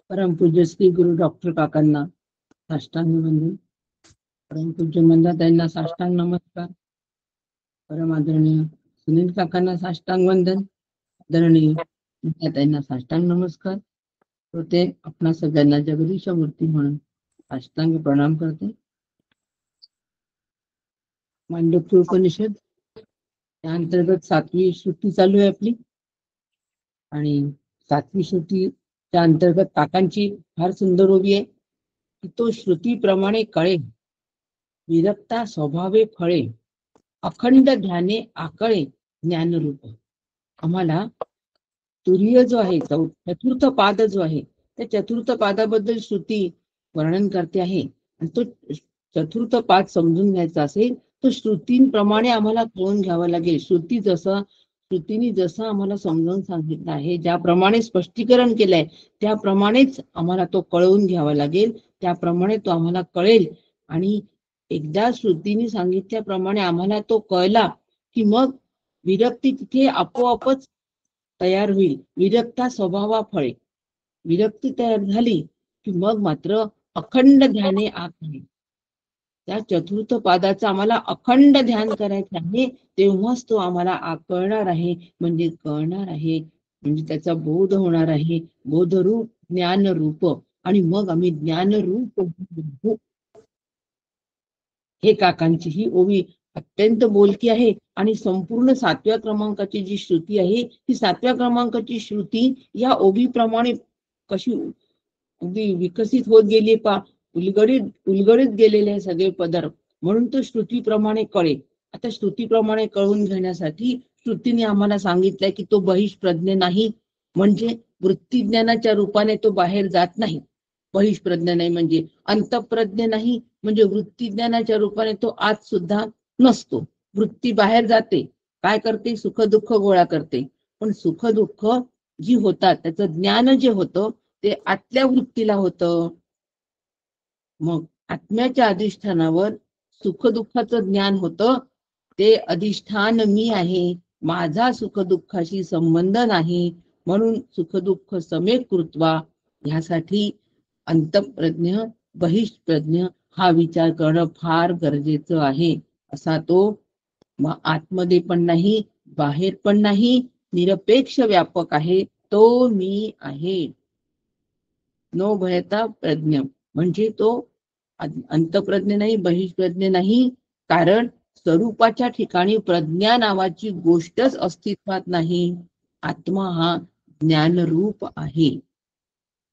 परमपूज्य श्री गुरु डॉक्टर काकांना साष्टांग वंदन. परमपूज्य मंदाताईंना साष्टांग नमस्कार. परम आदरणीय सुनील काकांना साष्टांग वंदन. आदरणीय मंदाताईंना साष्टांग नमस्कार. तो ते आपणा सगळ्यांना जगदीश मूर्ती म्हणून साष्टांग प्रणाम करते. मांडव्य उपनिषद त्या अंतर्गत 7वी श्रुती चालू आहे आपली. आणि 7वी श्रुतीच्या अंतर्गत काकांची फार सुंदर ओवी आहे की तो श्रुतीप्रमाणे कळे, विरक्ता स्वभावे फळे, अखंड ध्याने आकळे ज्ञानरूप. आम्हाला तुरीय जो आहे, चतुर्थ पाद जो आहे, त्या चतुर्थ पादाबद्दल श्रुती वर्णन करते आहे. आणि तो चतुर्थ पाद समजून घ्यायचा असेल तर श्रुतींप्रमाणे आम्हाला कळून घ्यावं लागेल. श्रुतीने जसं आम्हाला समजावून सांगितलं आहे, ज्याप्रमाणे स्पष्टीकरण केलंय त्याप्रमाणेच आम्हाला तो कळवून घ्यावा लागेल. त्याप्रमाणे तो आम्हाला कळेल. आणि एकदा श्रुतीने सांगितल्याप्रमाणे आम्हाला तो कळला की मग विरक्ती तिथे आपोआपच तयार होईल. विरक्ता स्वभावा फळे. विरक्ती तयार झाली की मग मात्र अखंड ध्याने आकळे. त्या चतुर्थ पादाचं आम्हाला अखंड ध्यान करायचं आहे, तेव्हाच तो आम्हाला आकळणार आहे, म्हणजे कळणार आहे, म्हणजे त्याचा बोध होणार आहे. बोधरूप ज्ञानरूप. आणि मग आम्ही ज्ञानरूप होऊ. हे काकांची ही ओवी अत्यंत बोलकी आहे. आणि संपूर्ण 7व्या क्रमांकाची जी श्रुती आहे, ही 7व्या क्रमांकाची श्रुती या ओवीप्रमाणे कशी अगदी विकसित होत गेली पा. उलगडीत गेलेले सगळे पदार्थ. म्हणून तो श्रुतीप्रमाणे कळे. आता श्रुतीप्रमाणे कळून घेण्यासाठी श्रुतीने आम्हाला सांगितलंय की तो बहिष्प्रज्ञ नाही, म्हणजे वृत्तीज्ञानाच्या रूपाने तो बाहेर जात नाही. बहिष्प्रज्ञ नाही म्हणजे अंतःप्रज्ञ नाही, म्हणजे वृत्तीज्ञानाच्या रूपाने तो आत सुद्धा नसतो. वृत्ती बाहेर जाते, काय करते, सुख दुःख गोळा करते. पण सुख दुःख जी होतात त्याचं ज्ञान जे होतं ते आतल्या वृत्तीला होतं. मग आत्म्याच्या अधिष्ठानावर सुख दुःखाचं ज्ञान होतं. ते अधिष्ठान मी आहे, माझा सुख दुःखाशी संबंध नाही, म्हणून सुख दुःख समेत कृत्वा. ह्यासाठी अंतःप्रज्ञ बहिष्प्रज्ञ हा विचार करणं फार गरजेचं आहे. असा तो आतमध्ये पण नाही, बाहेर पण नाही, निरपेक्ष व्यापक आहे. तो मी आहे. नो भयता प्रज्ञ म्हणजे तो अंतःप्रज्ञ नाही, बहिष्प्रज्ञ नाही. कारण स्वरूपाच्या ठिकाणी प्रज्ञा नावाची गोष्टच अस्तित्वात नाही. आत्मा हा ज्ञानरूप आहे.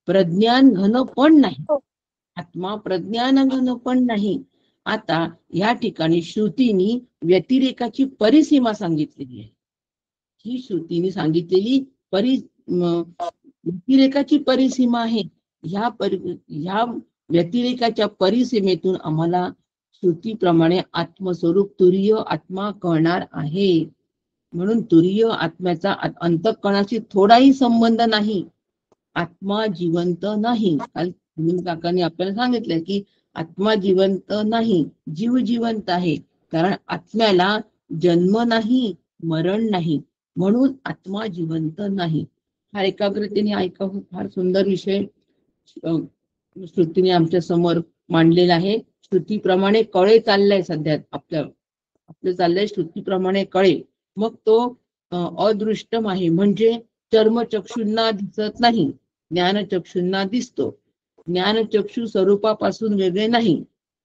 प्रज्ञान घन पण नाही. आत्मा प्रज्ञान घन पण नाही. आता या ठिकाणी श्रुतीने व्यतिरेकाची परिसीमा सांगितलेली आहे. ही श्रुतीने सांगितलेली व्यतिरेकाची परिसीमा आहे. ह्या व्यतिरेकाच्या परिसीमेतून आम्हाला श्रुतीप्रमाणे आत्मस्वरूप तुरीय आत्मा कळणार आहे. म्हणून तुरीय आत्म्याचा अंतःकरणाशी थोडाही संबंध नाही. आत्मा जिवंत नाही. काल काकांनी आपल्याला सांगितलं की आत्मा जिवंत नाही, जीव जिवंत आहे. कारण आत्म्याला जन्म नाही, मरण नाही, म्हणून आत्मा जिवंत नाही. हा एकाग्रतेने ऐका. फार सुंदर विषय श्रुतीने आमच्या समोर मांडलेला आहे. श्रुतीप्रमाणे कळे चाललंय सध्या आपलं चाललंय श्रुतीप्रमाणे कळे. मग तो अदृष्टम आहे, म्हणजे चर्मचक्षुंना दिसत नाही, ज्ञानचक्षुंना दिसतो. ज्ञानचक्षु स्वरूपापासून वेगळे नाही,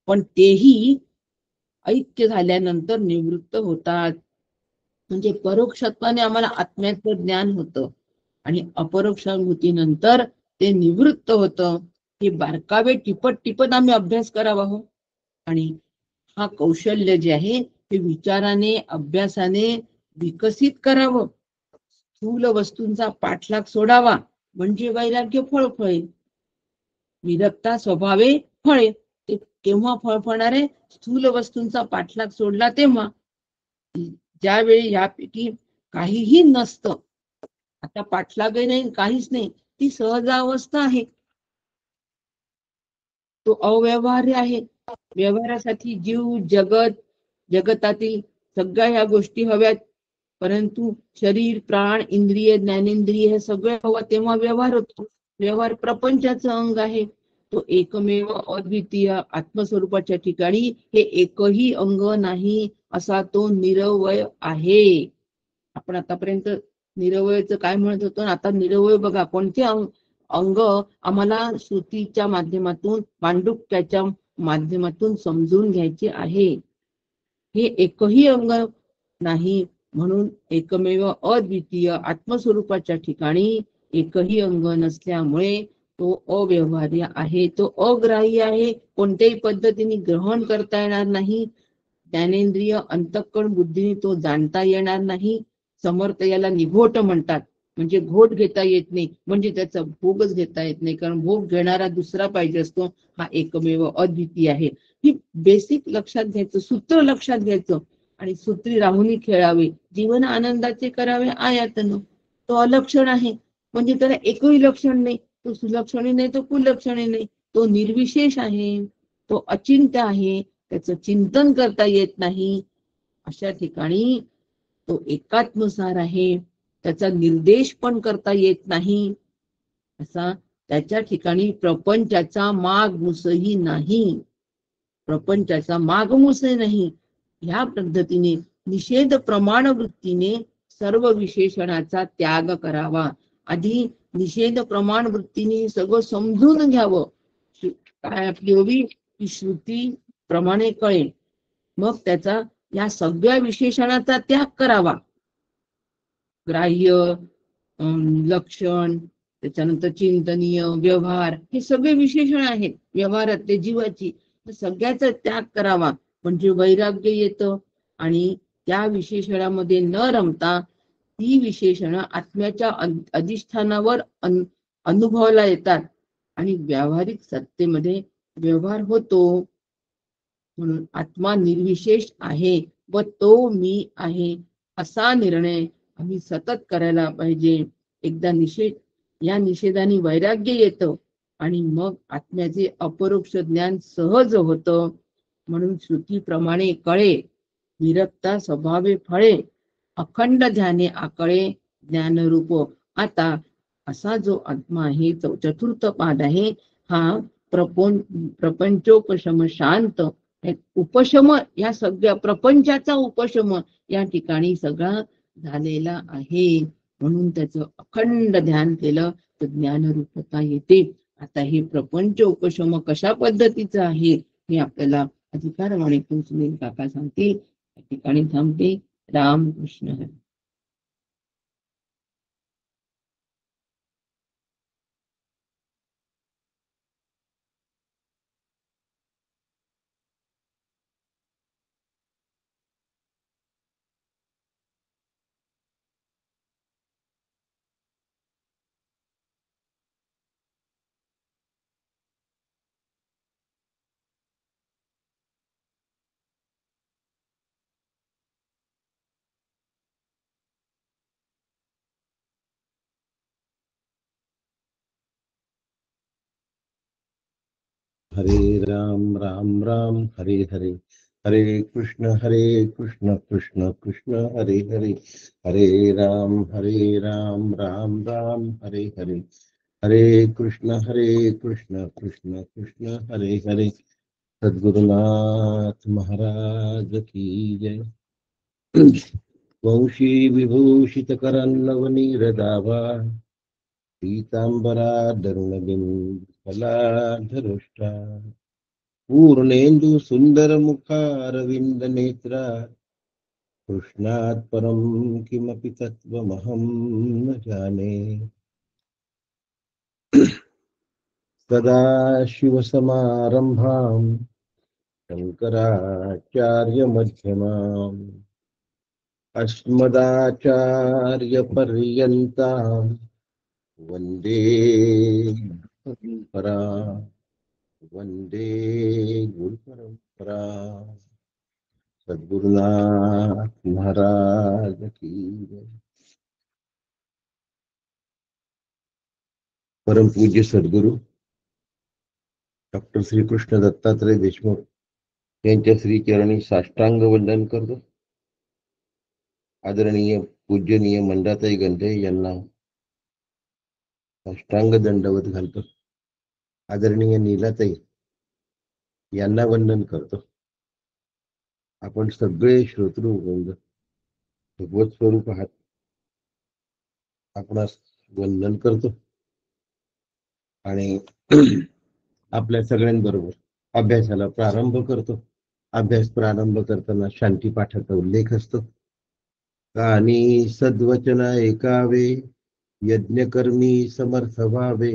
पण तेही ऐक्य झाल्यानंतर निवृत्त होतात. म्हणजे परोक्षत्वाने आम्हाला आत्म्याचं ज्ञान होतं आणि अपरोक्षानुभूतीनंतर ते निवृत्त होतं. हे बारकावे टिपत आम्ही अभ्यास करावा हो. आणि हा कौशल्य जे आहे ते विचाराने अभ्यासाने विकसित करावं. स्थूल वस्तूंचा पाठलाग सोडावा, म्हणजे वैराग्य फळफळेल. विरक्ता स्वभावे फळे. ते केव्हा फळफळणार आहे? स्थूल वस्तूंचा पाठलाग सोडला तेव्हा. ज्यावेळी यापैकी काहीही नसतं, आता पाठलागही नाही, काहीच नाही, ती सहजावस्था आहे. तो अव्यवहार्य आहे. व्यवहारासाठी जीव जगतातील सगळ्या ह्या गोष्टी हव्यात, परंतु शरीर, प्राण, इंद्रिय, ज्ञानेंद्रिय हे सगळे हवा तेव्हा व्यवहार होतो. व्यवहार प्रपंचाचं अंग आहे. तो एकमेव अद्वितीय आत्मस्वरूपाच्या ठिकाणी हे एकही अंग नाही, असा तो निरवय आहे. आपण आतापर्यंत निरवयचं काय म्हणत होतो, आता निरवय बघा कोणते अंग आम्हाला श्रुतीच्या माध्यमातून, मांडुक्याच्या माध्यमातून समजून घ्यायचे आहे. हे एकही अंग नाही, म्हणून एकमेव अद्वितीय आत्मस्वरूपाच्या ठिकाणी एकही अंग नसल्यामुळे तो अव्यवहार्य आहे, तो अग्राह्य आहे, कोणत्याही पद्धतीने ग्रहण करता येणार नाही. ज्ञानेंद्रिय, अंतःकरण बुद्धीने तो जाणता येणार नाही. समर्थ याला निघोट म्हणतात, म्हणजे घोट घेता येत नाही, म्हणजे त्याचा भोगच घेता येत नाही, कारण भोग घेणारा दुसरा पाहिजे असतो. हा एकमेव अद्वितीय आहे. ही बेसिक लक्षात घ्यायचं, सूत्र लक्षात घ्यायचं आणि सूत्री राहुनी खेळावे, जीवन आनंदाचे करावे आयातन. तो अलक्षण आहे, म्हणजे त्याला एकही लक्षण नाही, तो सुलक्षणी नाही, तो कुलक्षणी नाही, तो निर्विशेष आहे, तो अचिंत्य आहे, त्याचं चिंतन करता येत नाही. अशा ठिकाणी तो एकात्मसार आहे, त्याचा निर्देश पण करता येत नाही. असा त्याच्या ठिकाणी प्रपंचाचा मागमूसही नाही, प्रपंचाचा मागमूसही नाही. ह्या पद्धतीने निषेध प्रमाण वृत्तीने सर्व विशेषणाचा त्याग करावा. आधी निषेध प्रमाण वृत्तीने सगळं समजून घ्यावं. काय आपली हवी की श्रुती प्रमाणे कळेल, मग त्याचा या सगळ्या विशेषणाचा त्याग करावा. ग्राह्य, लक्षण, त्याच्यानंतर चिंतनीय, व्यवहार, हे सगळे विशेषण आहेत व्यवहारातले जीवाची. सगळ्याचा त्याग करावा, म्हणजे वैराग्य येतं. आणि त्या विशेषणामध्ये न रमता ती विशेषण आत्म्याच्या अधिष्ठानावर अनुभवाला येतात आणि व्यावहारिक सत्तेमध्ये व्यवहार होतो. म्हणून आत्मा निर्विशेष आहे व तो मी आहे, असा निर्णय आम्ही सतत करायला पाहिजे. एकदा या निषेधाने वैराग्य येतं आणि मग आत्म्याचे अपरोक्ष ज्ञान सहज होतं. म्हणून श्रुतीप्रमाणे कळे, विरक्ता स्वभावे फळे, अखंड ध्याने आकळे ज्ञानरूप. आता असा जो आत्मा आहे, चतुर्थ पाद आहे हा, प्रपंचोपशम शांत, उपशम, या सगळ्या प्रपंचाचा उपशम या ठिकाणी सगळा झालेला आहे. म्हणून त्याचं अखंड ध्यान केलं तर ज्ञानरूपता येते. आता हे प्रपंच उपशम कशा पद्धतीचं आहे हे आपल्याला अधिकारवाणी सुनील काका सांगतील. या ठिकाणी थांबते. राम कृष्ण हरी. हरे राम राम राम हरे हरे, हरे कृष्ण कृष्ण कृष्ण हरे हरे, हरे राम राम राम हरे हरे, हरे कृष्ण कृष्ण कृष्ण हरे हरे। सद्गुरुनाथ महाराज की जय। वंशी विभूषित करन्नवनीरदाभा, पीतांबराधरुणबिंबफलाधरुष्टा, पूर्णेन्दु सुंदर मुखारविंद नेत्रा, कृष्णात् परं किमपि तत्त्वमहं न जाने। सदा शिवसमारम्भां शङ्कराचार्यमध्यमाम्, अस्मदाचार्यपर्यन्तां वन्दे परम्पराम्, वन्दे गुरुपरंपरा। सद्गुरुनाथ महाराज की जय। परम पूज्य सद्गुरु डॉक्टर श्रीकृष्ण दत्तात्रय देशमुख यांच्या श्रीचरणी साष्टांग वंदन करतो। आदरणीय पूज्यनीय मंदाताई गंधे यांना अष्टांग दंडवत घालतो. आदरणीय नीलाताई यांना वंदन करतो. आपण सगळे श्रोतृवृंद भगवत स्वरूप आहात, आपणास वंदन करतो आणि आपल्या सगळ्यांबरोबर अभ्यासाला प्रारंभ करतो. अभ्यास प्रारंभ करताना शांती पाठाचा उल्लेख असतो. कानी सद्वचन ऐकावे, यज्ञकर्मी समर्थ व्हावे,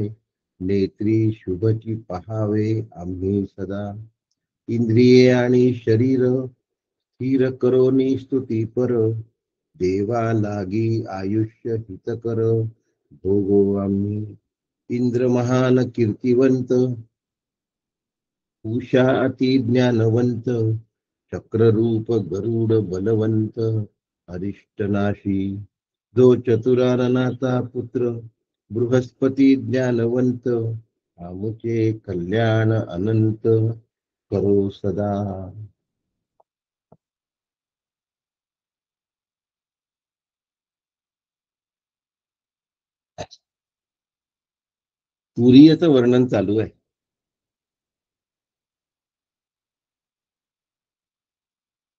नेत्री शुभची पहावे आम्ही सदा, इंद्रिये आणि शरीर स्थिर करोनी स्तुती पर, देवा लागी आयुष्य हितकर भोगो आम्ही. इंद्र महान कीर्तिवंत, उषा अति ज्ञानवंत, चक्ररूप गरुड बलवंत, अरिष्टनाशी जो चतुराननाचा पुत्र, बृहस्पती ज्ञानवंत, आमुचे कल्याण अनंत करो सदा. तुरीयचं वर्णन चालू आहे.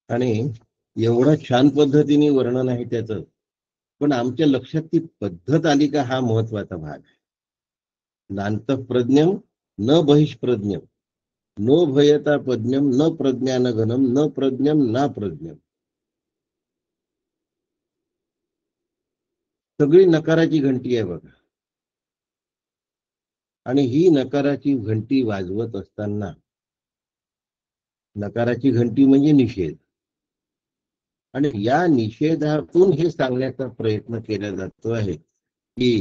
आणि एवढं छान पद्धतीने वर्णन आहे त्याचं, पण आमच्या लक्षात ती पद्धत आली का हा महत्वाचा भाग आहे. नांतप्रज्ञम न बहिष्प्रज्ञम, नो भयता प्रज्ञम न प्रज्ञानघनम न प्रज्ञम ना प्रज्ञम. सगळी नकाराची घंटी आहे बघा. आणि ही नकाराची घंटी वाजवत असताना, नकाराची घंटी म्हणजे निषेध, आणि या निषेधातून हे सांगण्याचा प्रयत्न केला जातो आहे की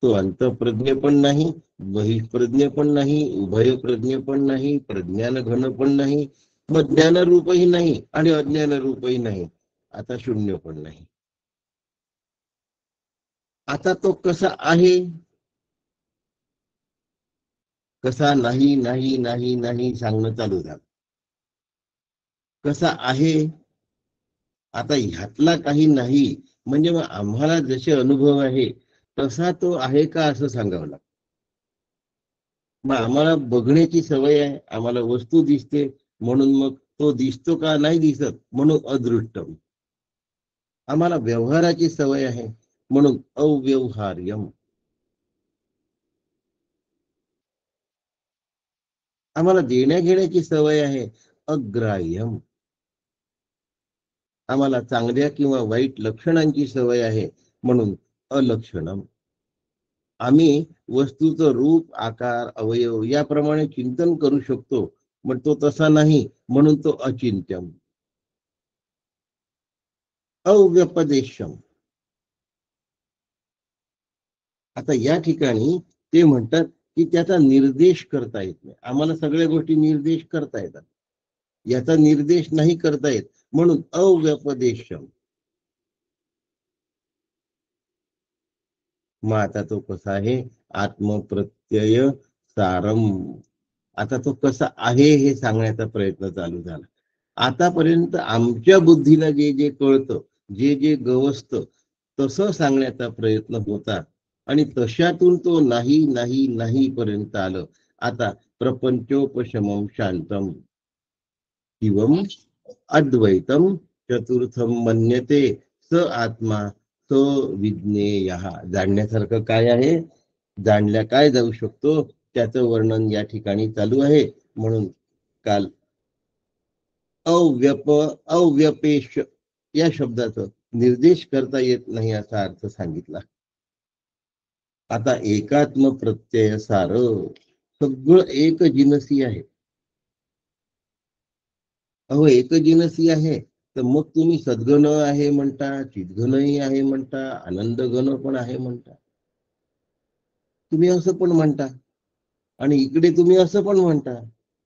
तो अंतप्रज्ञ पण नाही, बहिष्प्रज्ञ पण नाही, उभयप्रज्ञ पण नाही, प्रज्ञान घन पण नाही, मग ज्ञान रूपही नाही आणि अज्ञान रूपही नाही, आता शून्य पण नाही. आता तो कसा आहे, कसा नाही नाही नाही नाही सांगणं चालू झालं. कसा आहे, आता ह्यातला काही नाही म्हणजे मग आम्हाला जसे अनुभव आहे तसा तो आहे का असं सांगावं लागतं. मग आम्हाला बघण्याची सवय आहे, आम्हाला वस्तू दिसते म्हणून मग तो दिसतो का नाही दिसत म्हणून अदृष्टम. आम्हाला व्यवहाराची सवय आहे म्हणून अव्यवहार्यम. आम्हाला देण्या घेण्याची सवय आहे अग्राह्यम. आम्हाला चांगल्या किंवा वाईट लक्षणांची सवय आहे म्हणून अलक्षणम. आम्ही वस्तूचं रूप आकार अवयव याप्रमाणे चिंतन करू शकतो, पण तो तसा नाही म्हणून तो अचिंत्यम. अव्यपदेशम. आता या ठिकाणी ते म्हणतात की त्याचा निर्देश करता येत नाही. आम्हाला सगळ्या गोष्टी निर्देश करता येतात, याचा निर्देश नाही करता येत म्हणून अव्यपदेशम. मग आता तो कसा आहे, आत्मप्रत्यय सारम. आता तो कसा आहे हे सांगण्याचा प्रयत्न चालू झाला. आतापर्यंत आमच्या बुद्धीला जे जे कळतं, जे जे गवसतं तसं सांगण्याचा प्रयत्न होता आणि तशातून तो नाही नाही नाही पर्यंत आलं. आता प्रपंचोपशमम शांतम शिवम अद्वैतम चतुर्थम मन्यते स आत्मा स विज्ञेय. जाणण्यासारखं काय आहे, जाणल्या काय जाऊ शकतो त्याचं वर्णन या ठिकाणी चालू आहे. म्हणून काल अव्यपेश या शब्दाचं निर्देश करता येत नाही असा अर्थ सांगितला. आता एकात्म प्रत्यय सार, सगळं एक जिनसी आहे. अहो एक जिनसी आहे तर मग तुम्ही सद्गण आहे म्हणता, चिद्घनही आहे म्हणता, आनंद घन पण आहे म्हणता, तुम्ही असं पण म्हणता, आणि इकडे तुम्ही असं पण म्हणता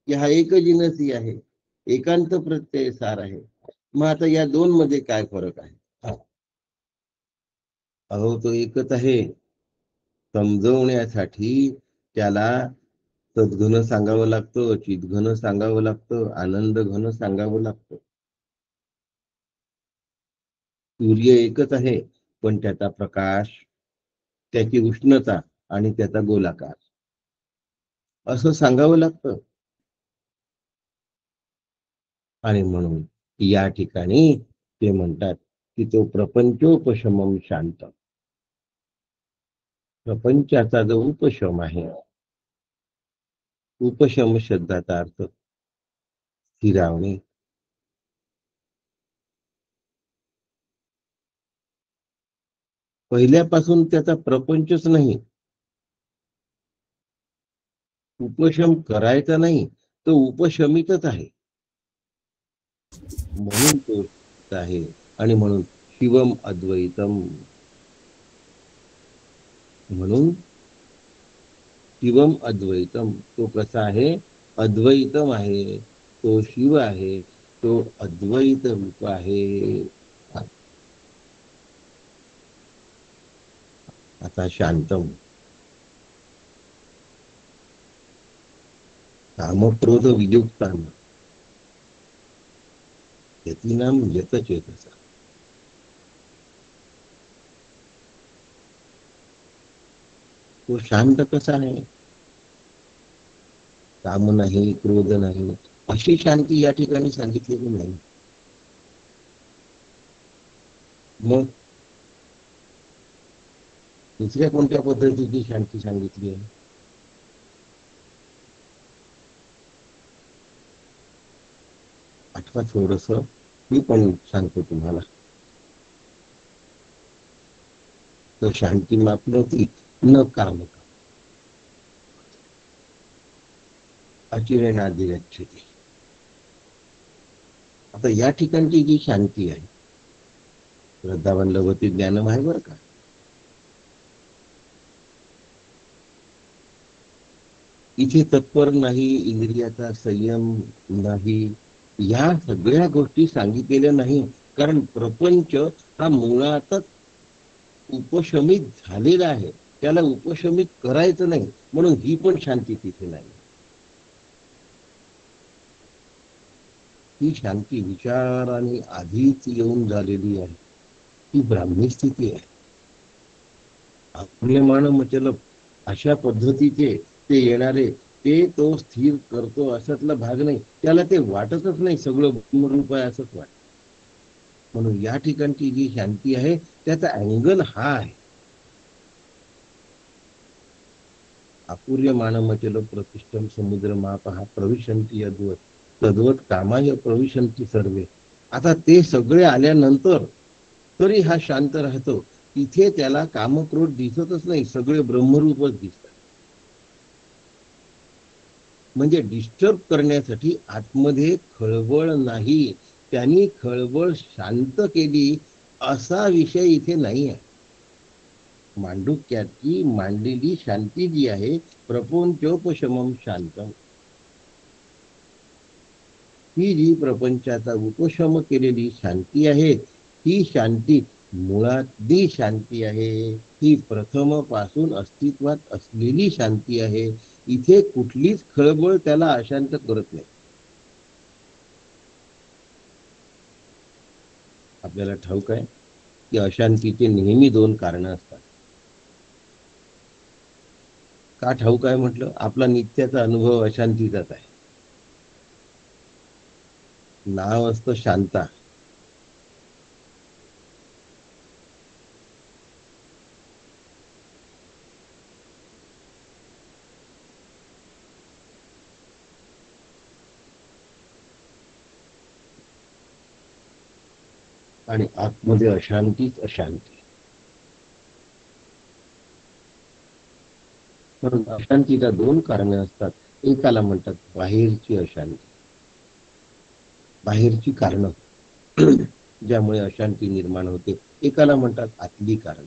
की हा एक जिनसी आहे, एकांत प्रत्यय सार आहे. मग आता या दोन मध्ये काय फरक आहे. अहो तो एकच आहे. समजवण्यासाठी त्याला सद्घन सांगावं लागतं, चिद्घन सांगावं लागतं, आनंद घन सांगावं लागतं. सूर्य एकच आहे, पण त्याचा प्रकाश, त्याची उष्णता आणि त्याचा गोलाकार असं सांगावं लागतं. आणि म्हणून या ठिकाणी ते म्हणतात की तो प्रपंचोपशमम शांत. प्रपंचाचा जो उपशम आहे, उपशम शब्दाचा अर्थ स्थिरावणे. पहिल्यापासून त्याचा प्रपंचच नाही, उपशम करायचा नाही, तो उपशमितच आहे. म्हणून तो आहे. आणि म्हणून शिवम अद्वैतम, म्हणून शिवम अद्वैतम, तो कसा आहे? अद्वैतम आहे, तो शिव आहे, तो अद्वैत रूप आहे. आता शांतम, कामक्रोध वियुक्तान यतीनाम यतचेतसा. तो शांत कसा आहे? काम नाही, क्रोध नाही, अशी शांती या ठिकाणी सांगितलेली नाही. मग दुसऱ्या कोणत्या पद्धतीची शांती सांगितली आहे? आठवा थोडस, मी पण सांगतो तुम्हाला. तर शांती माप नव्हती, न काम अचिरेणाधिगच्छति. आता या ठिकाणची जी शांती आहे, श्रद्धावान लभते ज्ञानम आहे बरं का. इथे तत्पर नाही, इंद्रियाचा संयम नाही, या सगळ्या गोष्टी सांगितलेल्या नाही. कारण प्रपंच हा मुळातच उपशमित झालेला आहे, त्याला उपशमित करायचं नाही, म्हणून ही पण शांती तिथे नाही. ही शांती विचाराने आधीच येऊन झालेली आहे, ती ब्राह्मी स्थिती आहे. आपले मतलब अशा पद्धतीचे ते येणारे, ते तो स्थिर करतो अशातला भाग नाही, त्याला ते वाटतच नाही सगळं ब्रह्मरूप आहे असंच वाटत. म्हणून या ठिकाणची जी शांती आहे, त्याचा अँगल हा आहे. अपूर्यमाणमचल प्रतिष्ठम समुद्र मापहा प्रविशंती यद्वत तद्वत कामाय प्रविशंती सर्वे. आता ते सगळे आल्यानंतर तरी हा शांत राहतो. तिथे त्याला कामक्रोध दिसतच नाही, सगळे ब्रह्मरूपच दिसतात. म्हणजे डिस्टर्ब करण्यासाठी आतमध्ये खळबळ नाही, त्यांनी खळबळ शांत केली असा विषय इथे नाही आहे. मांडुक्याची मांडलेली शांती जी आहे, प्रपंचोपशमम शांतम, ही जी प्रपंचाचा उपशम केलेली शांती आहे, ही शांती मुळातली शांती आहे. ही प्रथम पासून अस्तित्वात असलेली शांती आहे. इथे कुठलीच खळबळ त्याला अशांत करत नाही. आपल्याला ठाऊक आहे की अशांतीचे नेहमी दोन कारण असतात. का ठाऊक आहे म्हटलं? आपला नित्याचा अनुभव अशांतीचाच आहे. नाव असतं शांता. आणि आतमध्ये अशांतीच अशांती. म्हणून अशांतीला दोन कारणे असतात. एकाला म्हणतात बाहेरची अशांती, बाहेरची कारण ज्यामुळे अशांती निर्माण होते. एकाला म्हणतात आतली कारण.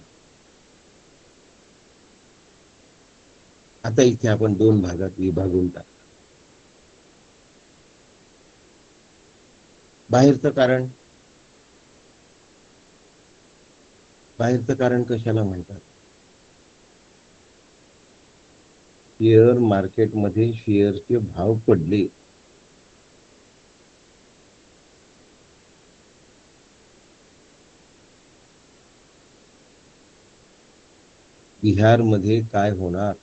आता इथे आपण दोन भागात विभागून टाकतो. बाहेरचं कारण, बाहेरचं कारण कशाला म्हणतात? शेअर मार्केटमध्ये शेअरचे भाव पडले, बिहारमध्ये काय होणार?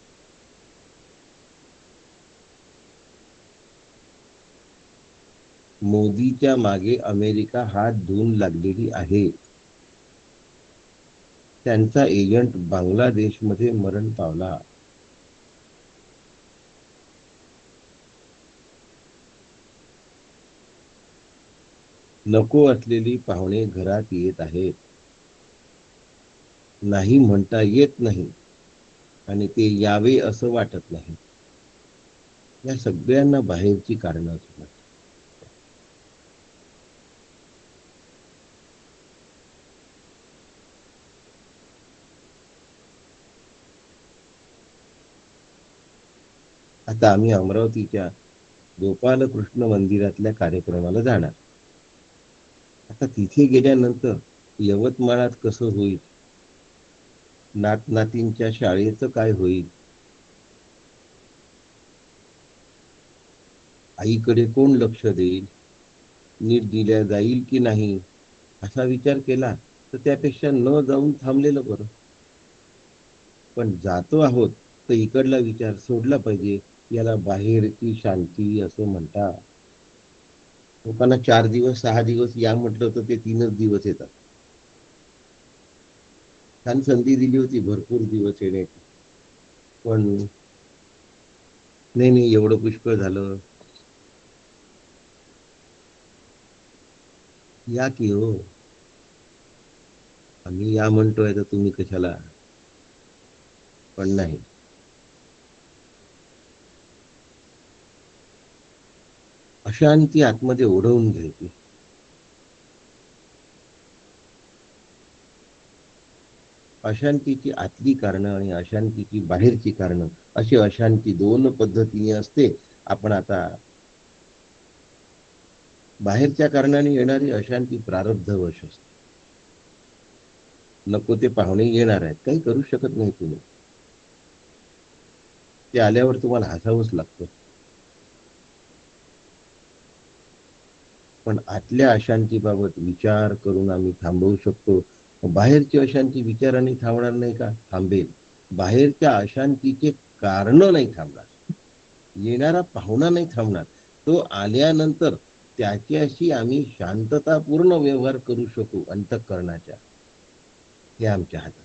मोदीच्या मागे अमेरिका हात धुवून लागलेली आहे. त्यांचा एजंट बांगलादेशमध्ये मरण पावला. नको असलेली पाहुणे घरात येत आहेत. नाही म्हणता येत नाही आणि ते यावे असं वाटत नाही. या सगळ्यांना बाहेरची कारणं असतात. आता आम्ही अमरावतीच्या गोपालकृष्ण मंदिरातल्या कार्यक्रमाला जाणार. आता तिथे गेल्यानंतर यवतमाळात कसं होईल? नात नातींच्या शाळेचं काय होईल? आईकडे कोण लक्ष देईल? नीट दिल्या जाईल की नाही असा विचार केला तर त्यापेक्षा न जाऊन थांबलेलं बरं. पण जातो आहोत तर इकडला विचार सोडला पाहिजे. याला बाहेरची शांती असं म्हणतात. लोकांना 4 दिवस 6 दिवस या म्हटलं तर ते 3च दिवस येतात. छान संधी दिली होती भरपूर दिवस येण्याची, पण नाही नाही एवढं पुष्कळ झालं. या की हो, आम्ही या म्हणतोय तर तुम्ही कशाला? पण नाही. अशांती आतमध्ये ओढवून घ्यायची. अशांतीची आतली कारणं आणि अशांतीची बाहेरची कारणं अशी अशांती 2 पद्धतीने असते. आपण आता बाहेरच्या कारणाने येणारी अशांती प्रारब्धवश असते. नको ते पाहुणे येणार आहेत, काही करू शकत नाही तुम्ही. ते आल्यावर तुम्हाला हसावंच लागतं. पण आतल्या अशांतीबाबत विचार करून आम्ही थांबवू शकतो. बाहेरची अशांती विचाराने थांबणार नाही का? थांबेल. बाहेरच्या अशांतीचे कारण नाही थांबणार. येणारा पाहुणा नाही थांबणार. तो आल्यानंतर त्याच्याशी आम्ही शांततापूर्ण व्यवहार करू शकू अंतःकरणाच्या. हे आमच्या हातात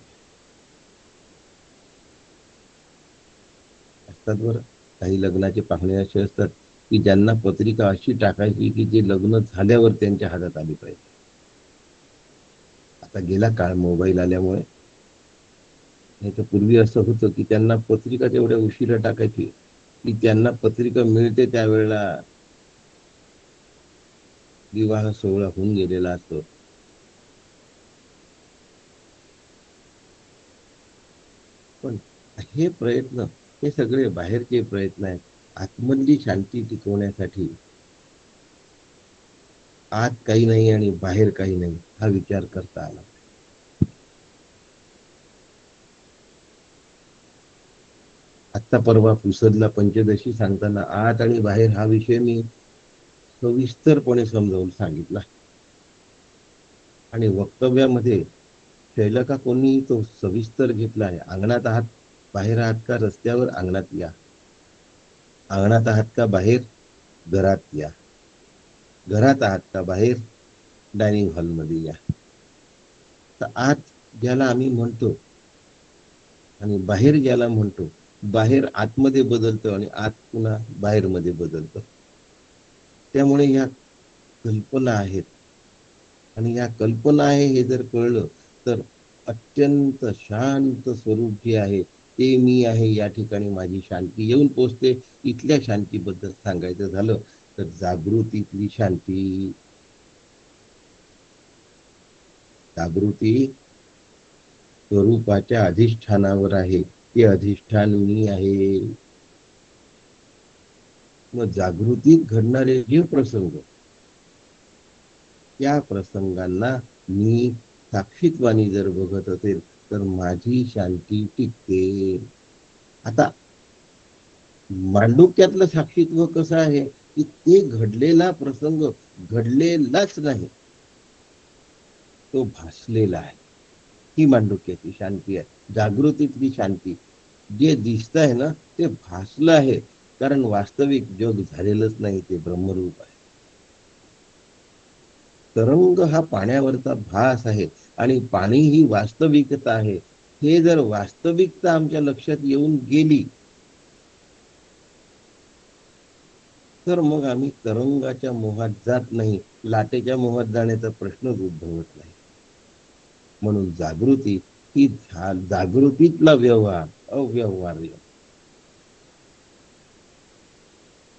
असतात बरं. काही लग्नाचे पाहुणे असे असतात की ज्यांना पत्रिका अशी टाकायची की जे लग्न झाल्यावर त्यांच्या हातात आली पाहिजे. आता गेला काळ मोबाईल आल्यामुळे. नाही तर पूर्वी असं होतं की त्यांना पत्रिका तेवढ्या उशिरा टाकायची की त्यांना पत्रिका मिळते त्यावेळेला विवाह सोहळा होऊन गेलेला असतो. पण हे प्रयत्न हे सगळे बाहेरचे प्रयत्न आहेत. आतमधली शांती टिकवण्यासाठी आत काही नाही आणि बाहेर काही नाही हा विचार करता आला. आत्ता परवा पुसदला पंचदशी सांगताना आत आणि बाहेर हा विषय मी सविस्तरपणे समजावून सांगितला आणि वक्तव्यामध्ये शैलका कोणी तो सविस्तर घेतला आहे. अंगणात आहात, बाहेर आहात का रस्त्यावर? अंगणात या. अंगणात आहात का बाहेर? घरात या. घरात आहात का बाहेर? डायनिंग हॉलमध्ये या. तर आत ज्याला आम्ही म्हणतो आणि बाहेर ज्याला म्हणतो, बाहेर आतमध्ये बदलतं आणि आत पुन्हा बाहेर मध्ये बदलतं. त्यामुळे या कल्पना आहेत आणि या कल्पना आहे हे जर कळलं तर अत्यंत शांत स्वरूप जे आहे ते मी आहे या ठिकाणी माझी शांती येऊन पोचते. इथल्या शांतीबद्दल सांगायचं झालं तर जागृतीतली शांती. जागृती स्वरूपाच्या अधिष्ठानावर आहे. ते अधिष्ठान मी आहे. मग जागृतीत घडणारे जे प्रसंग त्या प्रसंगांना मी साक्षीत्वानी जर बघत असेल तर माझी शांती टिकते. आता मांडुक्यातलं साक्षीत्व कसं आहे की ते घडलेला प्रसंग घडलेलाच नाही, तो भासलेला आहे. ही मांडुक्याची शांती आहे, जागृतीतली शांती. जे दिसत आहे ना ते भासलं आहे, कारण वास्तविक जग झालेलंच नाही, ते ब्रह्मरूप आहे. तरंग हा पाण्यावरचा भास आहे आणि पाणी ही वास्तविकता आहे. हे जर वास्तविकता आमच्या लक्षात येऊन गेली तर मग आम्ही तरंगाच्या मोहात जात नाही, लाटेच्या मोहात जाण्याचा प्रश्नच उद्भवत नाही. म्हणून जागृती ही जागृतीतला व्यवहार, अव्यवहार्य.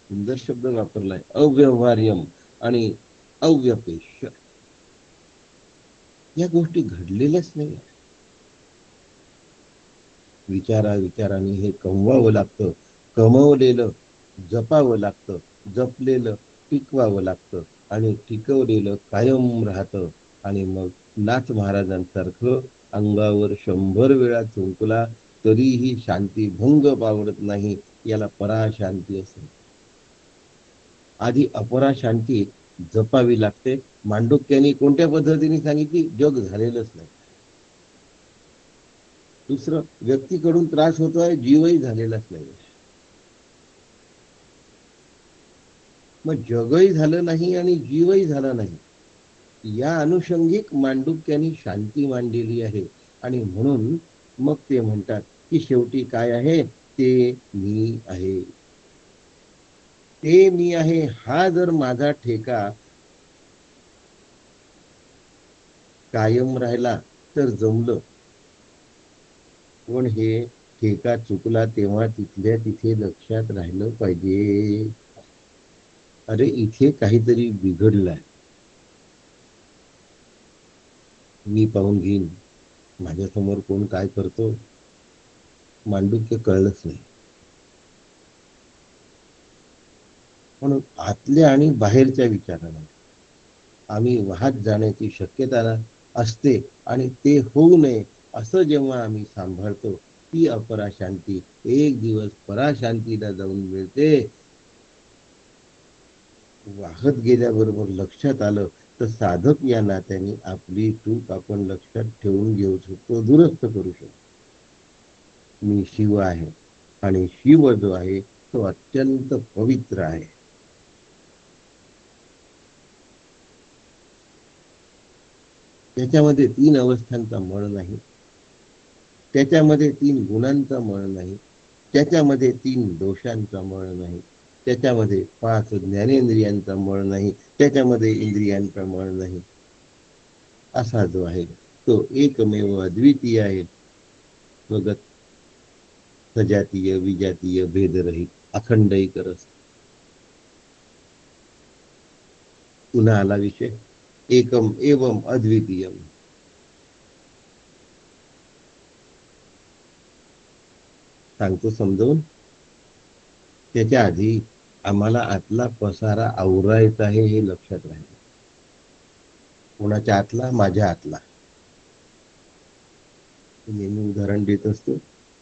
सुंदर शब्द वापरलाय, अव्यवहार्यम आणि अव्यपेक्ष. या गोष्टी घडलेल्याच नाही. विचाराने हे कमवावं लागतं, कमवलेलं जपावं लागतं, जपलेलं टिकवावं लागतं आणि टिकवलेलं कायम राहतं. आणि मग नाथ महाराजांसारखं अंगावर 100 वेळा चुंकला तरीही शांती भंग पावत नाही, याला पराशांती असे. आधी अपराशांती जपावी लागते. मांडुक्याने कोणत्या पद्धतीने सांगितली? जग झालेलंच नाही. दुसरं, व्यक्तीकडून त्रास होतोय, जीवही झालेलाच नाही. मग जगही झालं नाही आणि जीवही झाला नाही, या अनुषंगिक मांडुक्यानी शांती मांडलेली आहे. आणि म्हणून मग ते म्हणतात की शेवटी काय आहे? ते मी आहे. ते मी आहे हा जर माझा ठेका कायम राहिला तर जमलं. पण हे ठेका चुकला तेव्हा तिथल्या तिथे लक्षात राहिलं पाहिजे, अरे इथे काहीतरी बिघडलंय. मी पाहून घेईन, माझ्यासमोर कोण काय करतो, मांडुक्य कळलंच नाही. म्हणून आतल्या आणि बाहेरच्या विचारांना आम्ही वाहत जाण्याची शक्यता असते आणि ते होऊ नये असं जेव्हा आम्ही सांभाळतो, ती अपराशांती एक दिवस पराशांतीला जाऊन मिळते. वाहत गेल्याबरोबर लक्षात आलं तर साधक या नात्याने आपली चूक आपण लक्षात ठेवून घेऊ शकतो, दुरुस्त करू शकतो. मी शिव आहे आणि शिव जो आहे तो अत्यंत पवित्र आहे. त्याच्यामध्ये 3 अवस्थांचा मळ नाही, त्याच्यामध्ये 3 गुणांचा मळ नाही, त्याच्यामध्ये 3 दोषांचा मळ नाही, त्याच्यामध्ये 5 ज्ञानेंद्रियांचा मळ नाही, त्याच्यामध्ये इंद्रियांचा मळ नाही. असा जो आहे तो एकमेव अद्वितीय आहे. स्वगत सजातीय विजातीय भेदरहित अखंड एक रस. पुन्हा आला विषय, एकम एवम अद्वितीयम. सांगतो समजावून. त्याच्या आधी आम्हाला आतला पसारा आवरायचा आहे हे लक्षात राहील. कोणाच्या आतला? माझ्या आतला. नेहमी उदाहरण देत असतो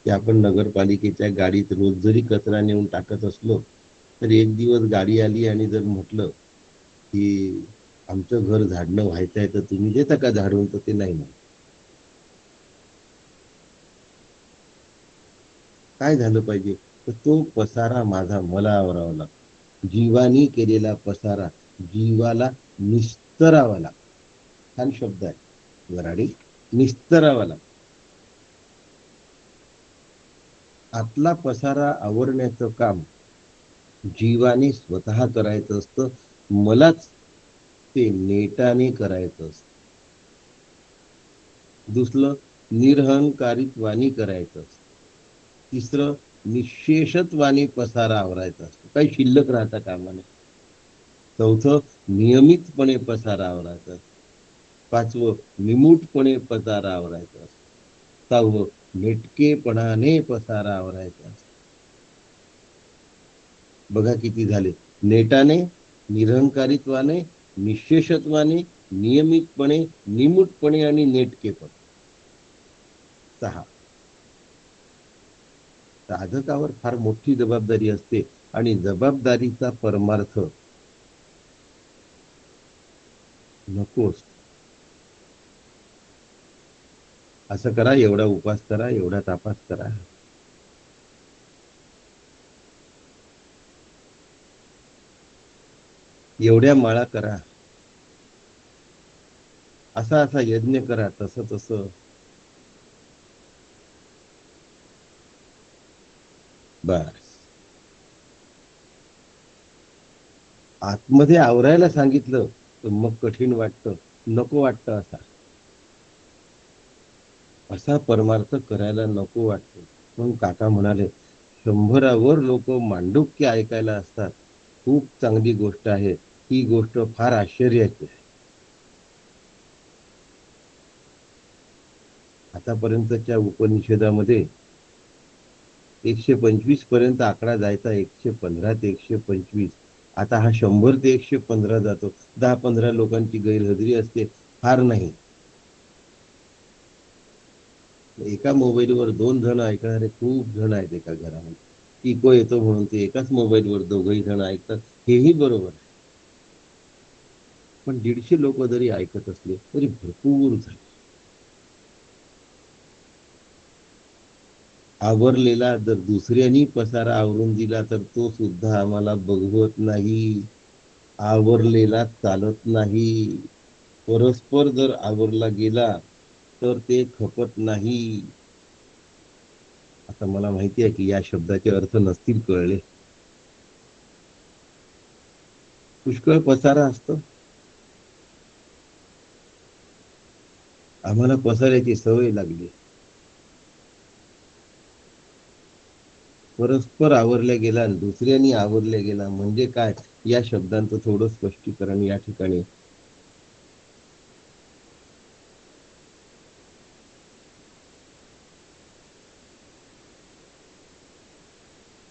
की आपण नगरपालिकेच्या गाडीत रोज जरी कचरा नेऊन टाकत असलो तर एक दिवस गाडी आली आणि जर म्हटलं की आमचं घर झाडणं व्हायचं आहे तर तुम्ही देता का झाडून, तर ते नाही म्हणत. काय झालं पाहिजे? तर तो पसारा माझा मला आवरावा लागतो. जीवानी केलेला पसारा जीवाला निस्तरावा लागतो. छान शब्द आहे वराडी, निस्तरावा लागतो. आतला पसारा आवरण्याचं काम जीवाने स्वतः करायचं असतं, मलाच ते नेटाने करायचं असतं. दुसरं, निरहंकारित्वानी करायचं असतं. तिसरं, निशेषत्वाने पसारा आवरायचा असतो, काही शिल्लक राहता कामा नये. चौथं, नियमितपणे पसारा आवरायचा असतो. पाचवं, निमूटपणे पसारा आवरायचा असतो. सहावं, नेटकेपणाने पसारा आवरायचा असतो. बघा किती झाले: नेटाने, निरहंकारित्वाने, निशेषत्वाने, नियमितपणे, निमूटपणे आणि नेटकेपण. 6. साधकावर फार मोठी जबाबदारी असते आणि जबाबदारीचा परमार्थ नको असतो. असं करा, एवढा उपास करा, एवढा तापास करा. एवढ्या माळा करा, असा असा यज्ञ करा, तसं तसं. बस आतमध्ये आवरायला सांगितलं तर मग कठीण वाटतं, नको वाटतं. असा परमार्थ करायला नको वाटतो. मग काका म्हणाले, 100वर लोक मांडुक्य ऐकायला असतात. खूप चांगली गोष्ट आहे. ही गोष्ट फार आश्चर्याची आहे. आतापर्यंतच्या उपनिषदामध्ये 125 पर्यंत आकडा जायचा, 115 ते 125. आता हा 100 ते 115 जातो. 10-15 लोकांची गैरहजेरी असते, फार नाही. एका मोबाईलवर 2 जण ऐकणारे खूप जण आहेत एका घरामध्ये. इको येतो म्हणून ते एकाच मोबाईलवर दोघही जण ऐकतात, हेही बरोबर आहे. पण 150 लोक जरी ऐकत असले तरी भरपूर झाले. आवरलेला जर दुसऱ्यांनी पसारा आवरून दिला तर तो सुद्धा आम्हाला बघवत नाही. आवरलेला चालत नाही. परस्पर जर आवरला गेला तर ते खपत नाही. आता मला माहिती आहे की या शब्दाचे अर्थ नसतील कळले. पुष्कळ पसारा असतो. आम्हाला पसाऱ्याची सवय लागली. परस्पर आवरल्या गेला आणि दुसऱ्यांनी आवरल्या गेला म्हणजे काय, या शब्दांचं थोडं स्पष्टीकरण या ठिकाणी.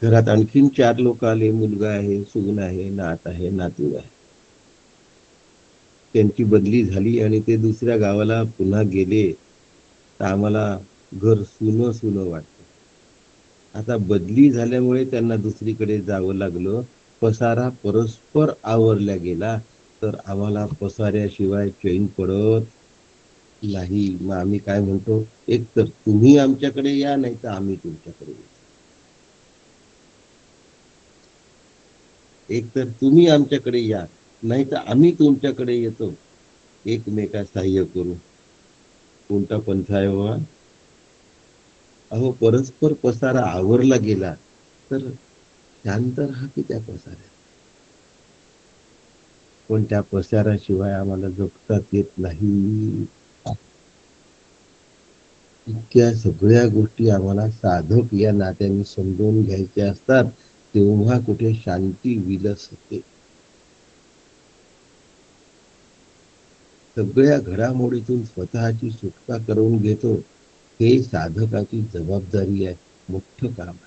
घरात आणखीन 4 लोक आले, मुलगा आहे, सून आहे, नात आहे, नातू आहे. त्यांची बदली झाली आणि ते दुसऱ्या गावाला पुन्हा गेले तर आम्हाला घर सुनं सुनं वाटतं. आता बदली झाल्यामुळे त्यांना दुसरीकडे जावं लागलं. पसारा परस्पर आवरल्या गेला तर आम्हाला पसाऱ्याशिवाय चैन पडत नाही. मग आम्ही काय म्हणतो, एक तर तुम्ही आमच्याकडे या, नाही तर आम्ही तुमच्याकडे येतो. एक तर तुम्ही आमच्याकडे या, नाही तर आम्ही तुमच्याकडे येतो. एकमेका सहाय्य करू. कोणता पंथ आहे बाबा? अहो, परस्पर पसारा आवरला गेला तर शांत राहा की त्या पसाऱ्यात. पण त्या पसाऱ्याशिवाय आम्हाला जगताच येत नाही. इतक्या सगळ्या गोष्टी आम्हाला साधक या नात्याने समजून घ्यायच्या असतात, तेव्हा कुठे शांती विलसते. सगळ्या घडामोडीतून स्वतःची सुटका करून घेतो, हे साधकाची जबाबदारी आहे, मोठं काम आहे.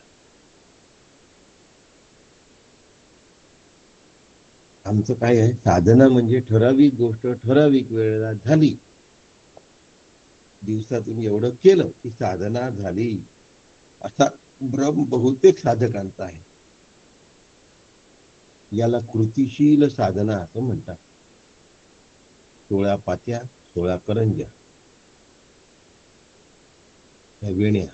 आमचं काय आहे, साधना म्हणजे ठराविक गोष्ट ठराविक वेळेला झाली. दिवसातून एवढं केलं की साधना झाली, असा भ्रम बहुतेक साधकांचा आहे. याला कृतिशील साधना असं म्हणतात. 16 पात्या, 16 करंज्या, त्या वेण्या,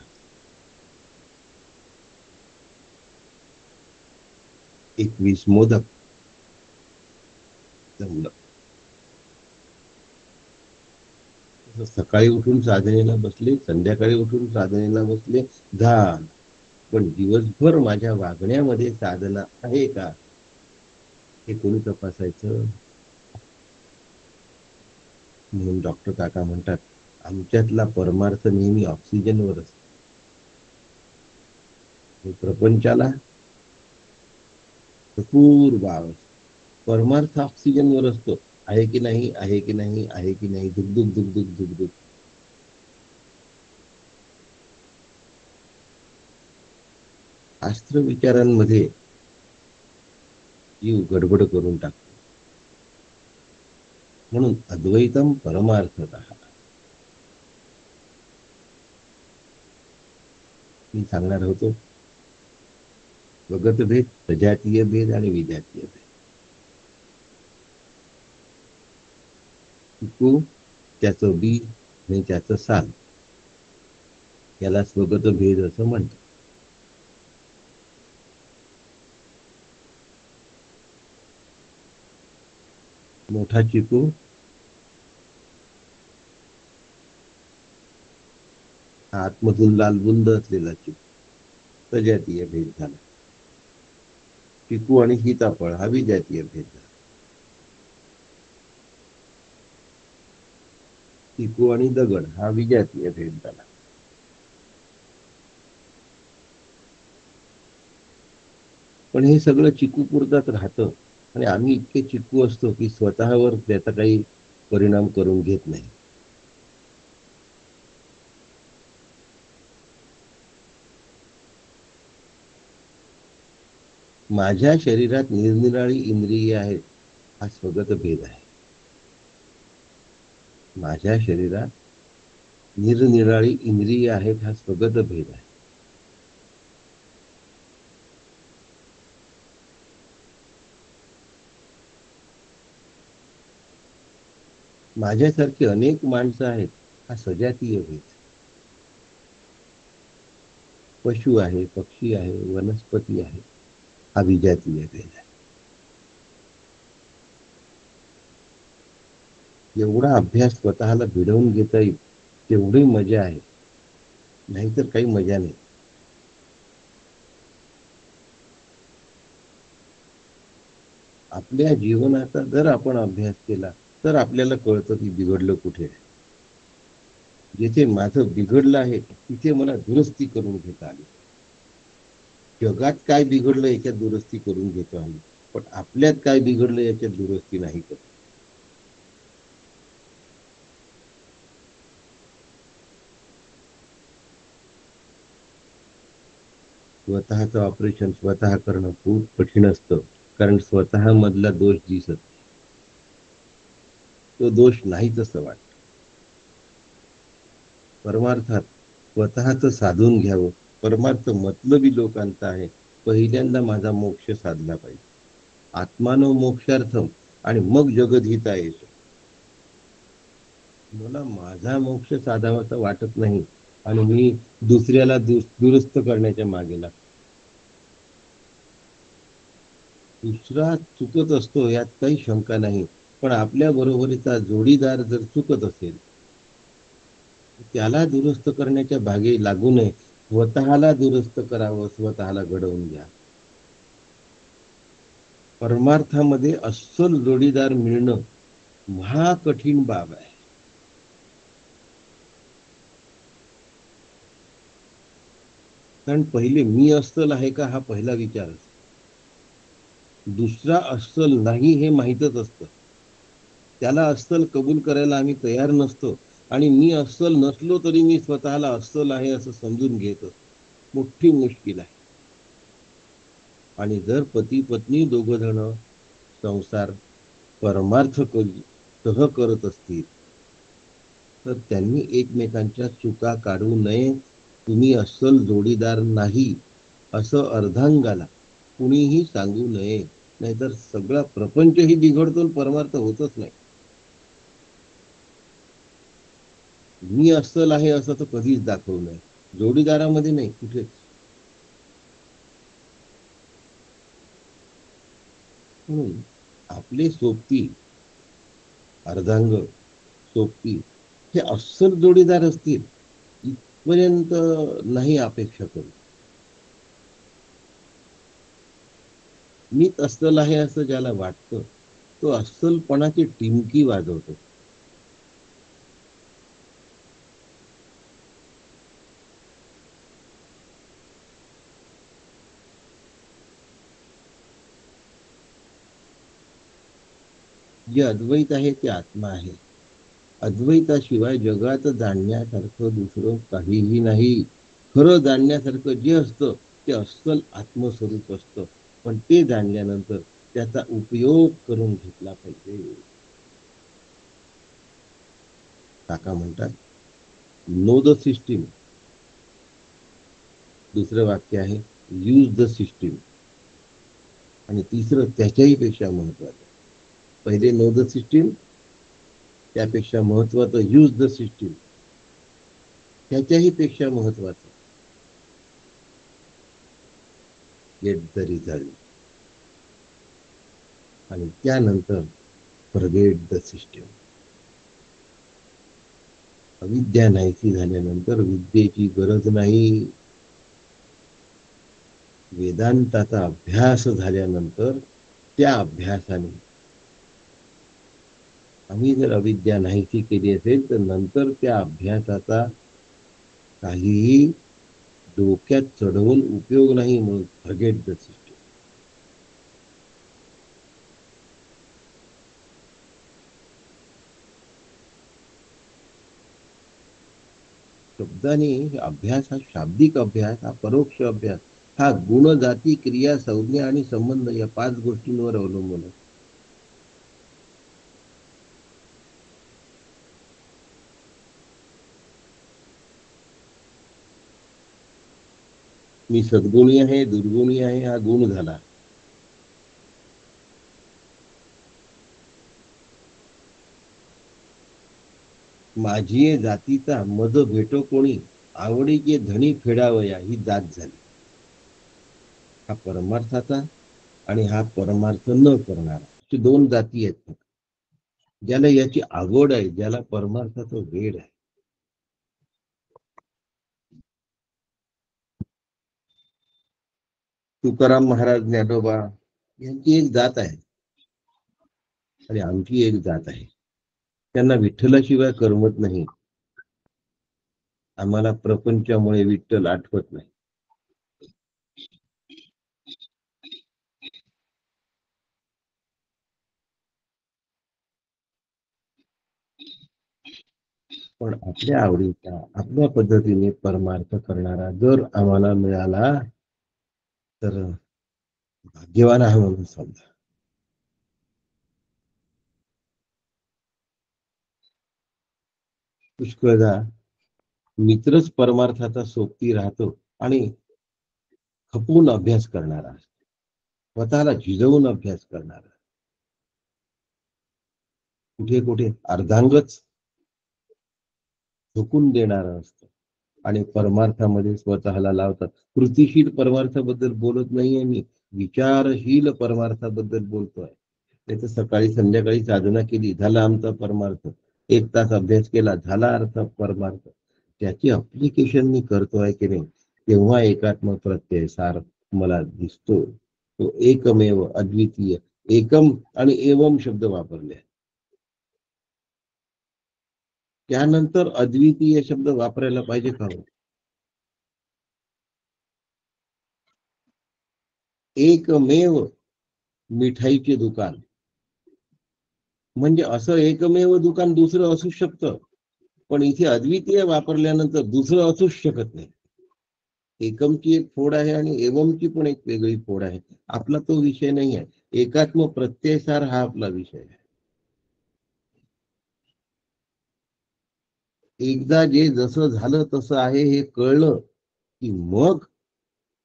21 मोदक, जमलं. तसं सकाळी उठून साधनेला बसले, संध्याकाळी उठून साधनेला बसले, झालं. पण दिवसभर माझ्या वागण्यामध्ये साधना आहे का, हे कोणी तपासायचं? म्हणून डॉक्टर काका म्हणतात, आमच्यातला परमार्थ नेहमी ऑक्सिजनवर असतो. आणि प्रपंचाला भरपूर वाव असतो. परमार्थ ऑक्सिजनवर असतो. आहे की नाही, आहे की नाही, आहे की नाही, दुगदुग दुगदुग दुगदुग. शास्त्र विचारांमध्ये जीव गडबड करून टाकतो. म्हणून अद्वैतम परमार्थतः. मी सांगणार होतो, जगत भेद, सजातीय भेद आणि विजातीय भेद. पिकू, त्याचं बी आणि त्याचं साल, याला स्वगत भेद असं म्हणतात. मोठा चिकू आतमधून लालबुंद असलेला चिकू सजातीय भेद झाला. चिकू आणि सीताफळ हा विजातीय भेद झाला. चिकू आणि दगड हा विजातीय भेद झाला. पण हे सगळं चिकू पुरतात राहतं आणि आम्ही इतके चिकू असतो की स्वतःवर त्याचा काही परिणाम करून घेत नाही. माझ्या शरीरात निरनिराळी इंद्रिये आहेत हा स्वगत भेद आहे. माझ्या शरीरात निरनिराळी इंद्रिये आहेत हा स्वगत भेद आहे. माझ्यासारखी अनेक माणसं आहेत हा सजातीय भेद. पशु आहे, पक्षी आहे, वनस्पती आहे हा विजातीय भेद आहे. एवढा अभ्यास स्वतःला भिडवून घेता येईल तेवढी मजा आहे, नाहीतर काही मजा नाही. आपल्या जीवनाचा जर आपण अभ्यास केला तर आपल्याला कळतं की बिघडलं कुठे आहे. जिथे माझं बिघडलं आहे तिथे मला दुरुस्ती करून घेता आली. जगात काय बिघडलं याच्यात दुरुस्ती करून घेतो आम्ही, पण आपल्यात काय बिघडलं याच्यात दुरुस्ती नाही करत. स्वतःचं ऑपरेशन स्वतः करणं खूप कठीण असतं, कारण स्वतः मधला दोष दिसत नाही. तो दोष नाहीच असं वाटतं. परमार्थात स्वतःच साधून घ्यावं. परमार्थ मतलबी लोकांचा आहे. पहिल्यांदा माझा मोक्ष साधला पाहिजे. आत्मानो मोक्षार्थम आणि मग जगद्गीता. मला माझा मोक्ष साधावासा वाटत नाही आणि मी दुसऱ्याला दुरुस्त करण्याच्या मागे लागतो. दुसरा चुकत असतो यात काही शंका नाही, पण आपल्या बरोबरीचा जोडीदार जर चुकत असेल त्याला दुरुस्त करण्याच्या भागी लागू नये. स्वतःला दुरुस्त करावं, स्वतःला घडवून घ्या. परमार्थामध्ये अस्सल जोडीदार मिळणं महाकठीण बाब आहे. कारण पहिले मी अस्सल आहे का हा पहिला विचार असतो. दुसरा अस्सल नाही हे माहीतच असतं, त्याला अस्सल कबूल करायला आम्ही तयार नसतो आणि मी अस्सल नसलो तरी मी स्वतःला अस्सल आहे असं समजून घेत असतो. मोठी मुश्किल आहे. आणि जर पती पत्नी दोघ जण संसार परमार्थ सह करत असतील तर त्यांनी एकमेकांच्या चुका काढू नये. तुम्ही अस्सल जोडीदार नाही असं अर्धांगाला कुणीही सांगू नये, नाहीतर सगळा प्रपंचही बिघडतो, परमार्थ होतच नाही. मी अस्सल आहे असं तर कधीच दाखवू नये, जोडीदारामध्ये नाही, कुठेच. म्हणून आपले सोबती अर्धांग सोबती हे अस्सल जोडीदार असतील इथपर्यंत नाही अपेक्षा करू. मीच अस्सल आहे असं ज्याला वाटतं तो अस्सलपणाची टिमकी वाजवतो. जे अद्वैत आहे ते आत्मा आहे. अद्वैताशिवाय जगात जाणण्यासारखं दुसरं काहीही नाही. खरं जाणण्यासारखं जे असतं ते अस्सल आत्मस्वरूप असतं, पण ते जाणल्यानंतर त्याचा उपयोग करून घेतला पाहिजे. काका म्हणतात नो द सिस्टीम. दुसरं वाक्य आहे यूज द सिस्टीम. आणि तिसरं त्याच्याही पेक्षा महत्वाचं, पहिले नो द सिस्टीम, त्यापेक्षा महत्वाचं यूज द सिस्टीम. त्याच्याही पेक्षा महत्वाचं, गेट द रिझल्ट. आणि त्यानंतर फॉरगेट द सिस्टम. अविद्या नाहीशी झाल्यानंतर विद्येची गरज नाही. वेदांताचा अभ्यास झाल्यानंतर त्या अभ्यासाने आम्ही जर अविद्या नाहीशी केली असेल तर नंतर त्या अभ्यासाचा काहीही डोक्यात चढवून उपयोग नाही. म्हणून फॉरगेट द सिस्टम. शब्दाने अभ्यास हा शाब्दिक अभ्यास, हा परोक्ष अभ्यास, हा गुण, जाती, क्रिया, संज्ञा आणि संबंध या 5 गोष्टींवर अवलंबून आहे. मी सद्गुणी आहे, दुर्गुणी आहे, हा गुण झाला. माझी जातीचा मज भेटो कोणी, आवडीचे धनी फेडावया, ही जात झाली. हा परमार्थाचा आणि हा परमार्थ न करणारा, अशी 2 जाती आहेत. ज्याला याची आवड आहे, ज्याला परमार्थाचं वेड आहे. तुकाराम महाराज, ज्ञानोबा यांची एक जात आहे आणि आमची एक जात आहे. त्यांना विठ्ठलाशिवाय करमत नाही. आम्हाला प्रपंचामुळे विठ्ठल आठवत नाही. पण आपल्या आवडीचा, आपल्या पद्धतीने परमार्थ करणारा जर आम्हाला मिळाला तर भाग्यवान आहे म्हणून समजा. पुष्कळदा मित्रच परमार्थाचा सोबती राहतो आणि खपून अभ्यास करणारा, स्वतःला झिजवून अभ्यास करणारा, कुठे कुठे अर्धांगच झोकून देणारं असतं आणि परमार्थामध्ये स्वतःला लावतात. कृतिशील परमार्थाबद्दल बोलत नाहीये मी, विचारशील परमार्थाबद्दल बोलतोय. त्याचं सकाळी संध्याकाळी साधना केली, झाला आमचा परमार्थ. 1 तास अभ्यास केला, झाला अर्थ परमार्थ. त्याची अप्लिकेशन मी करतोय की नाही, तेव्हा एकात्म प्रत्यय सार मला दिसतो. तो एकमेव अद्वितीय, एकम आणि एवम शब्द वापरले. त्यानंतर अद्वितीय शब्द वापरायला पाहिजे का हो? एकमेव मिठाईचे दुकान म्हणजे असं एकमेव दुकान दुसरं असू शकतं, पण इथे अद्वितीय वापरल्यानंतर दुसरं असूच शकत नाही. एकमची एक फोड आहे आणि एवमची पण एक वेगळी फोड आहे. आपला तो विषय नाही आहे. एकात्म प्रत्ययसार हा आपला विषय आहे. एकदा जे जसं झालं तसं आहे हे कळलं की मग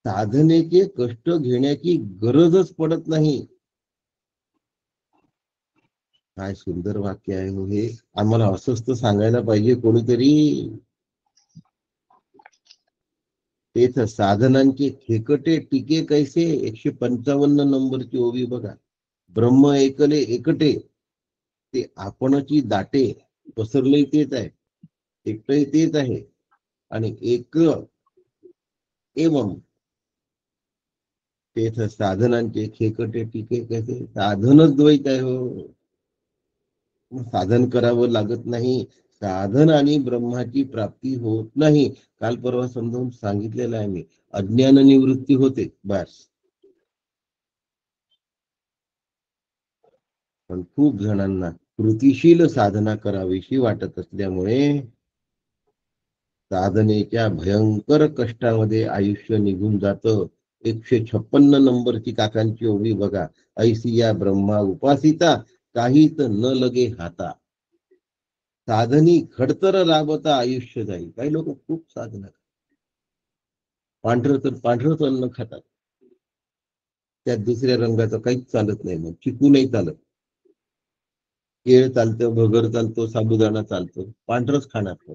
साधनेचे कष्ट घेण्याची गरजच पडत नाही. काय सुंदर वाक्य आहे हो हे. आम्हाला असंच तर सांगायला पाहिजे कोणीतरी. तेच साधनांचे खेकटे टिके कैसे, 155 नंबरची ओवी बघा. ब्रह्म एकले एकटे, ते आपणची दाटे, पसरले तेच आहे, एकटंही तेच आहे. आणि एक एवम, तेच साधनांचे खेकटे टिके कैसे, साधनच द्वैत आहे हो. साधन करावं लागत नाही. साधन आणि ब्रह्माची प्राप्ती होत नाही. काल परवा समजावून सांगितलेलं आहे मी. अज्ञान निवृत्ती होते बस. पण खूप जणांना कृतिशील साधना करावीशी वाटत असल्यामुळे साधनेच्या भयंकर कष्टामध्ये आयुष्य निघून जातं. 156 नंबरची काकांची ओवी बघा. ऐसी या ब्रह्मा उपासिता, काहीच न लगे हाता, साधनी खडतर राबता आयुष्य जाईल. काही लोक खूप साधना, पांढरं तर पांढरंच अन्न खातात, त्यात दुसऱ्या रंगाचं काहीच चालत नाही. मग चिकू नाही चालत, केळ चालतं, भगर चालतो, साबुदाणा चालतो, पांढरच खाणार.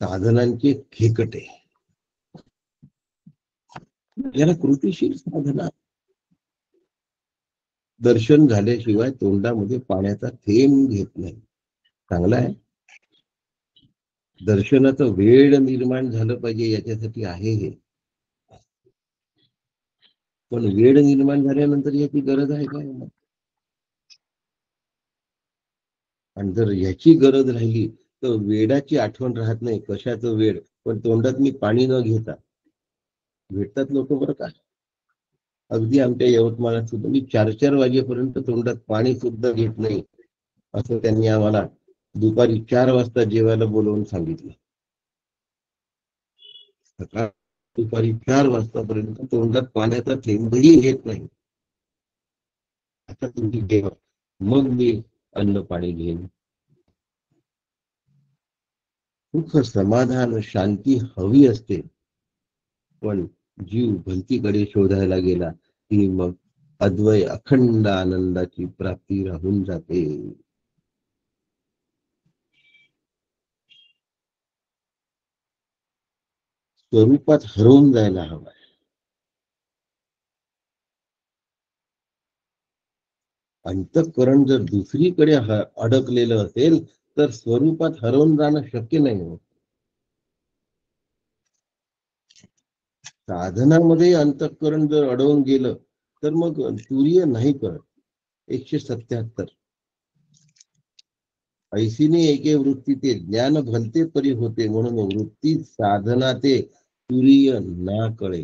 साधनांचे खेकटे, याला कृतीशील साधना. दर्शन झाल्याशिवाय तोंडामध्ये पाण्याचा थेंब घेत नाही. चांगला आहे. दर्शनाचं वेळ निर्माण झालं पाहिजे याच्यासाठी आहे हे. पण वेळ निर्माण झाल्यानंतर याची गरज आहे काय? आणि जर याची गरज राहिली तर वेडाची आठवण राहत नाही. कशाचं वेळ? पण तोंडात मी पाणी न घेता भेटतात लोक बरं का. अगदी आमच्या यवतमाळात सुद्धा मी 4-4 वाजेपर्यंत तोंडात पाणी सुद्धा घेत नाही, असं त्यांनी आम्हाला दुपारी 4 वाजता जेवायला बोलवून सांगितलं. सकाळ दुपारी 4 वाजतापर्यंत तोंडात पाण्याचा थेंबही घेत नाही. आता तुम्ही जेवा, मग मी अन्न पाणी घेईन. सुख, समाधान, शांती हवी असते, पण जीव भलतीकडे शोधायला गेला की मग अद्वय अखंड आनंदाची प्राप्ती राहून जाते. स्वरूपात हरवून जायला हवं. अंतःकरण जर दुसरीकडे अडकलेलं असेल तर स्वरूपात हरवून जाणं शक्य नाही होत. साधनामध्ये अंतःकरण जर अडवून गेलं तर मग तुर्य नाही करत. 177. ऐसीने एके वृत्ती ते ज्ञान भलते परी होते, म्हणून वृत्ती साधना ते तुर्य ना कळे.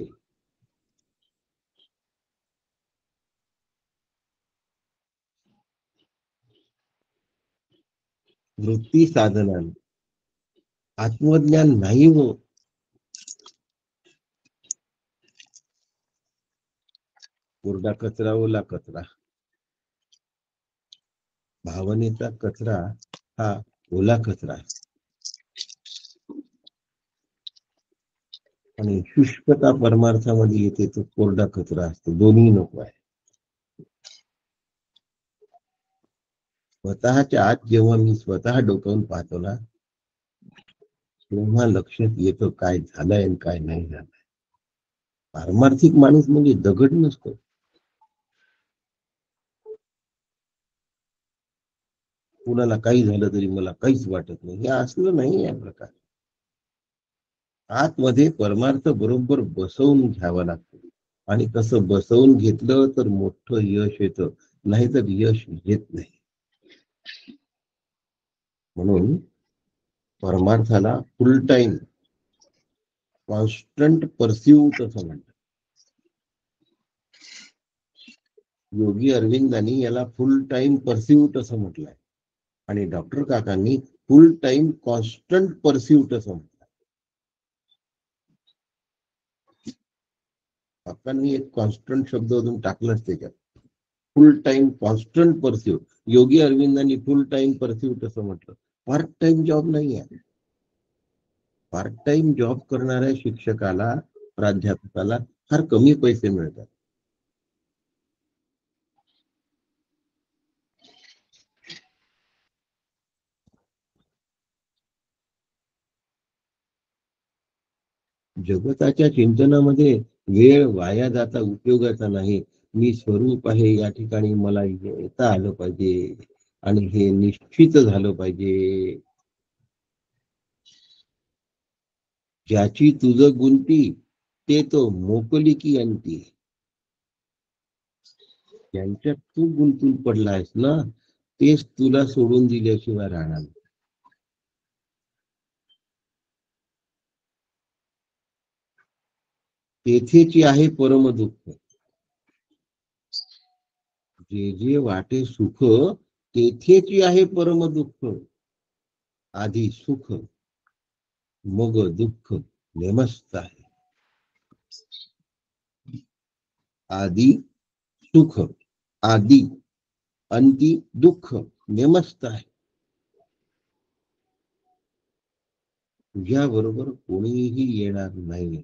वृत्ती साधना आत्मज्ञान नाही हो. कोरडा कचरा, ओला कचरा. भावनेचा कचरा हा ओला कचरा आहे आणि शुष्कता परमार्थामध्ये येते तो कोरडा कचरा असतो. दोन्ही नको आहे. स्वतःच्या आत जेव्हा मी स्वतः डोकावून पाहतो ना, तेव्हा लक्षात येतं काय झालंय आणि काय नाही झालंय. पारमार्थिक माणूस म्हणजे दगड नसतो. कुणाला काही झालं तरी मला काहीच वाटत नाही, हे असलं नाही आहे प्रकार. आतमध्ये परमार्थ बरोबर बसवून घ्यावा लागतो, आणि कसं बसवून घेतलं तर मोठं यश येतं, नाहीतर यश येत नाही. म्हणून परमार्थाला फुल टाइम कॉन्स्टंट परस्यूट असं म्हणतात. योगी अरविंदांनी याला फुल टाइम परस्यूट असं म्हटलंय, आणि डॉक्टर काकांनी फुल टाइम कॉन्स्टंट परस्यूट असं म्हटलं. काकांनी एक कॉन्स्टंट शब्द अजून टाकलाच त्याच्यात, फुल टाइम कॉन्स्टंट परस्यूट. योगी अरविंदांनी फुल टाइम परस्यूट असं म्हटलं. पार्ट टाइम जॉब नाही आहे. पार्ट टाइम जॉब करणाऱ्या शिक्षकाला, प्राध्यापकाला फार कमी पैसे मिळतात. जगताच्या चिंतनामध्ये वेळ वाया जाता उपयोगाचा नाही. मी स्वरूप आहे या ठिकाणी मला येता आलं पाहिजे, आणि हे निश्चित झालं पाहिजे. ज्याची तुझ गुंती ते तो मोकली की अंती. ज्यांच्यात तू गुंतून पडलायस ना, तेच तुला सोडून दिल्याशिवाय राहणार. तेथेची आहे परम दुःख. जे जे वाटे सुख तेथेची आहे परम दुःख. आधी सुख मग दुःख नेमस्त आहे. आधी सुख, आधी अंती दुःख नेमस्त आहे. तुझ्या बरोबर कोणीही येणार नाही,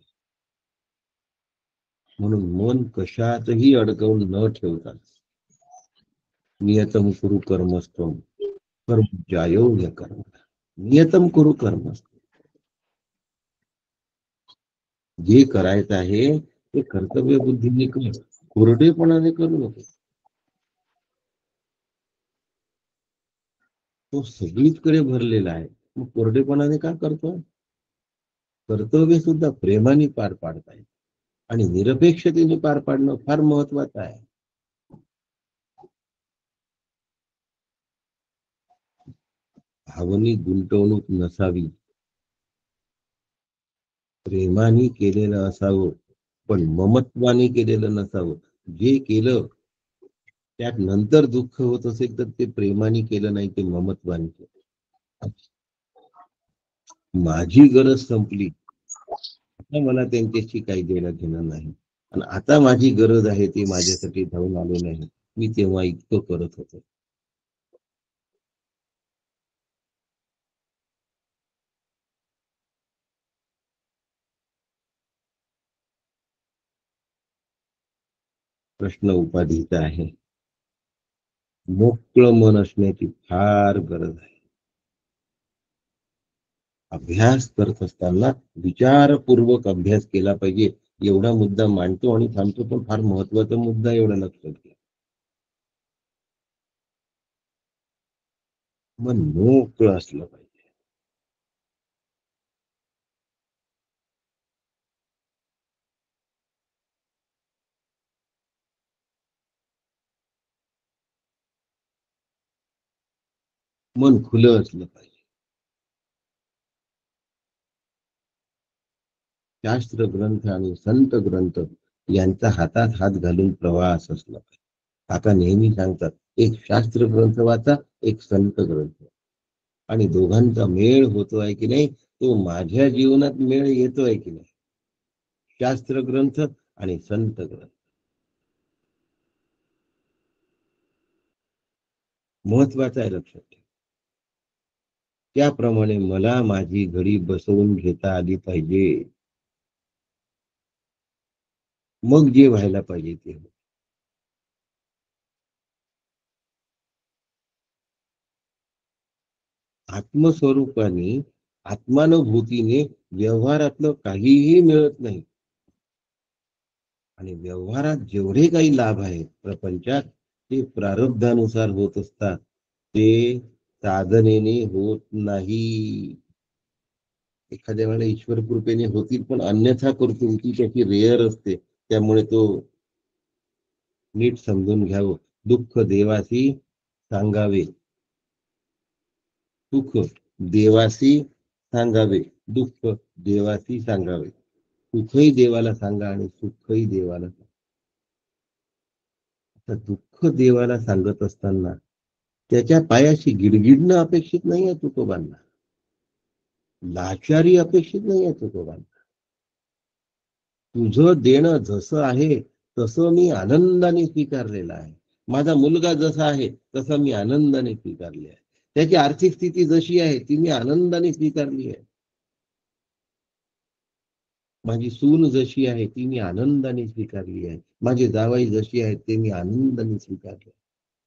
म्हणून मन कशातही अडकवून न ठेवता नियतम कुरु कर्मस्तव कर्म ज्यायो कर्म. नियतम कुरु कर्मस्तव. जे करायचं आहे ते कर्तव्य बुद्धीने कर, कोरडेपणाने करू नको. तो सगळीकडे भरलेला आहे, मग कोरडेपणाने का करतो? कर्तव्य सुद्धा प्रेमाने पार पाडताय आणि निरपेक्षतेने पार पाडणं फार महत्वाचं आहे. भावनिक गुंतवणूक नसावी, प्रेमाने केलेलं असावं, पण ममत्वाने केलेलं नसावं. जे केलं त्यात नंतर दुःख होत असेल तर ते प्रेमाने केलं नाही, ते ममत्वाने केलं. माझी गरज संपली, आता मला त्यांच्याशी काही देणं घेणं नाही. आणि आता माझी गरज आहे ते माझ्यासाठी धावून आले नाही, मी तेव्हा इतकं करत होतो. प्रश्न उपाधीचा आहे. मोकळं मन असण्याची फार गरज आहे. अभ्यास करत असताना विचारपूर्वक अभ्यास केला पाहिजे, एवढा मुद्दा मांडतो आणि थांबतो, पण फार महत्वाचा मुद्दा एवढा लक्षात घ्या. मन मोकळं असलं पाहिजे. मन खुलं असलं पाहिजे. शास्त्र ग्रंथ आणि संत ग्रंथ यांचा हातात हात घालून प्रवास असला पाहिजे. काका नेहमी सांगतात, एक शास्त्र ग्रंथ वाचा, एक संत ग्रंथ, आणि दोघांचा मेळ होतोय की नाही, तो माझ्या जीवनात मेळ येतोय की नाही. शास्त्र ग्रंथ आणि संत ग्रंथ महत्वाचा आहे, लक्षात ठेवा. त्याप्रमाणे मला माझी घडी बसवून घेता आली पाहिजे, मग जे व्हायला पाहिजे ते होईल. आत्मस्वरूपाने, आत्मानुभूतीने व्यवहारातलं काहीही मिळत नाही. आणि व्यवहारात जेवढे काही लाभ आहेत प्रपंचात, ते प्रारब्धानुसार होत असतात, ते साधनेने होत नाही. एखाद्या वेळेला ईश्वर कृपेने होतील, पण अन्यथा कृती त्याची रेअर असते, त्यामुळे तो नीट समजून घ्यावं. दुःख देवासी सांगावे, सुख देवासी सांगावे, दुःख देवासी सांगावे. सुखही देवाला सांगा आणि सुखही देवाला सांगा. आता दुःख देवाला सांगत असताना त्याच्या पायाशी गिडगिडणं अपेक्षित नाही आहे तुकोबांना, लाचारी अपेक्षित नाही आहे तुकोबांना. तुझं देणं जसं आहे तसं मी आनंदाने स्वीकारलेलं आहे. माझा मुलगा जसा आहे तसा मी आनंदाने स्वीकारले आहे. त्याची आर्थिक स्थिती जशी आहे ती मी आनंदाने स्वीकारली आहे. माझी सून जशी आहे ती मी आनंदाने स्वीकारली आहे. माझे जावई जशी आहेत ते मी आनंदाने स्वीकारले.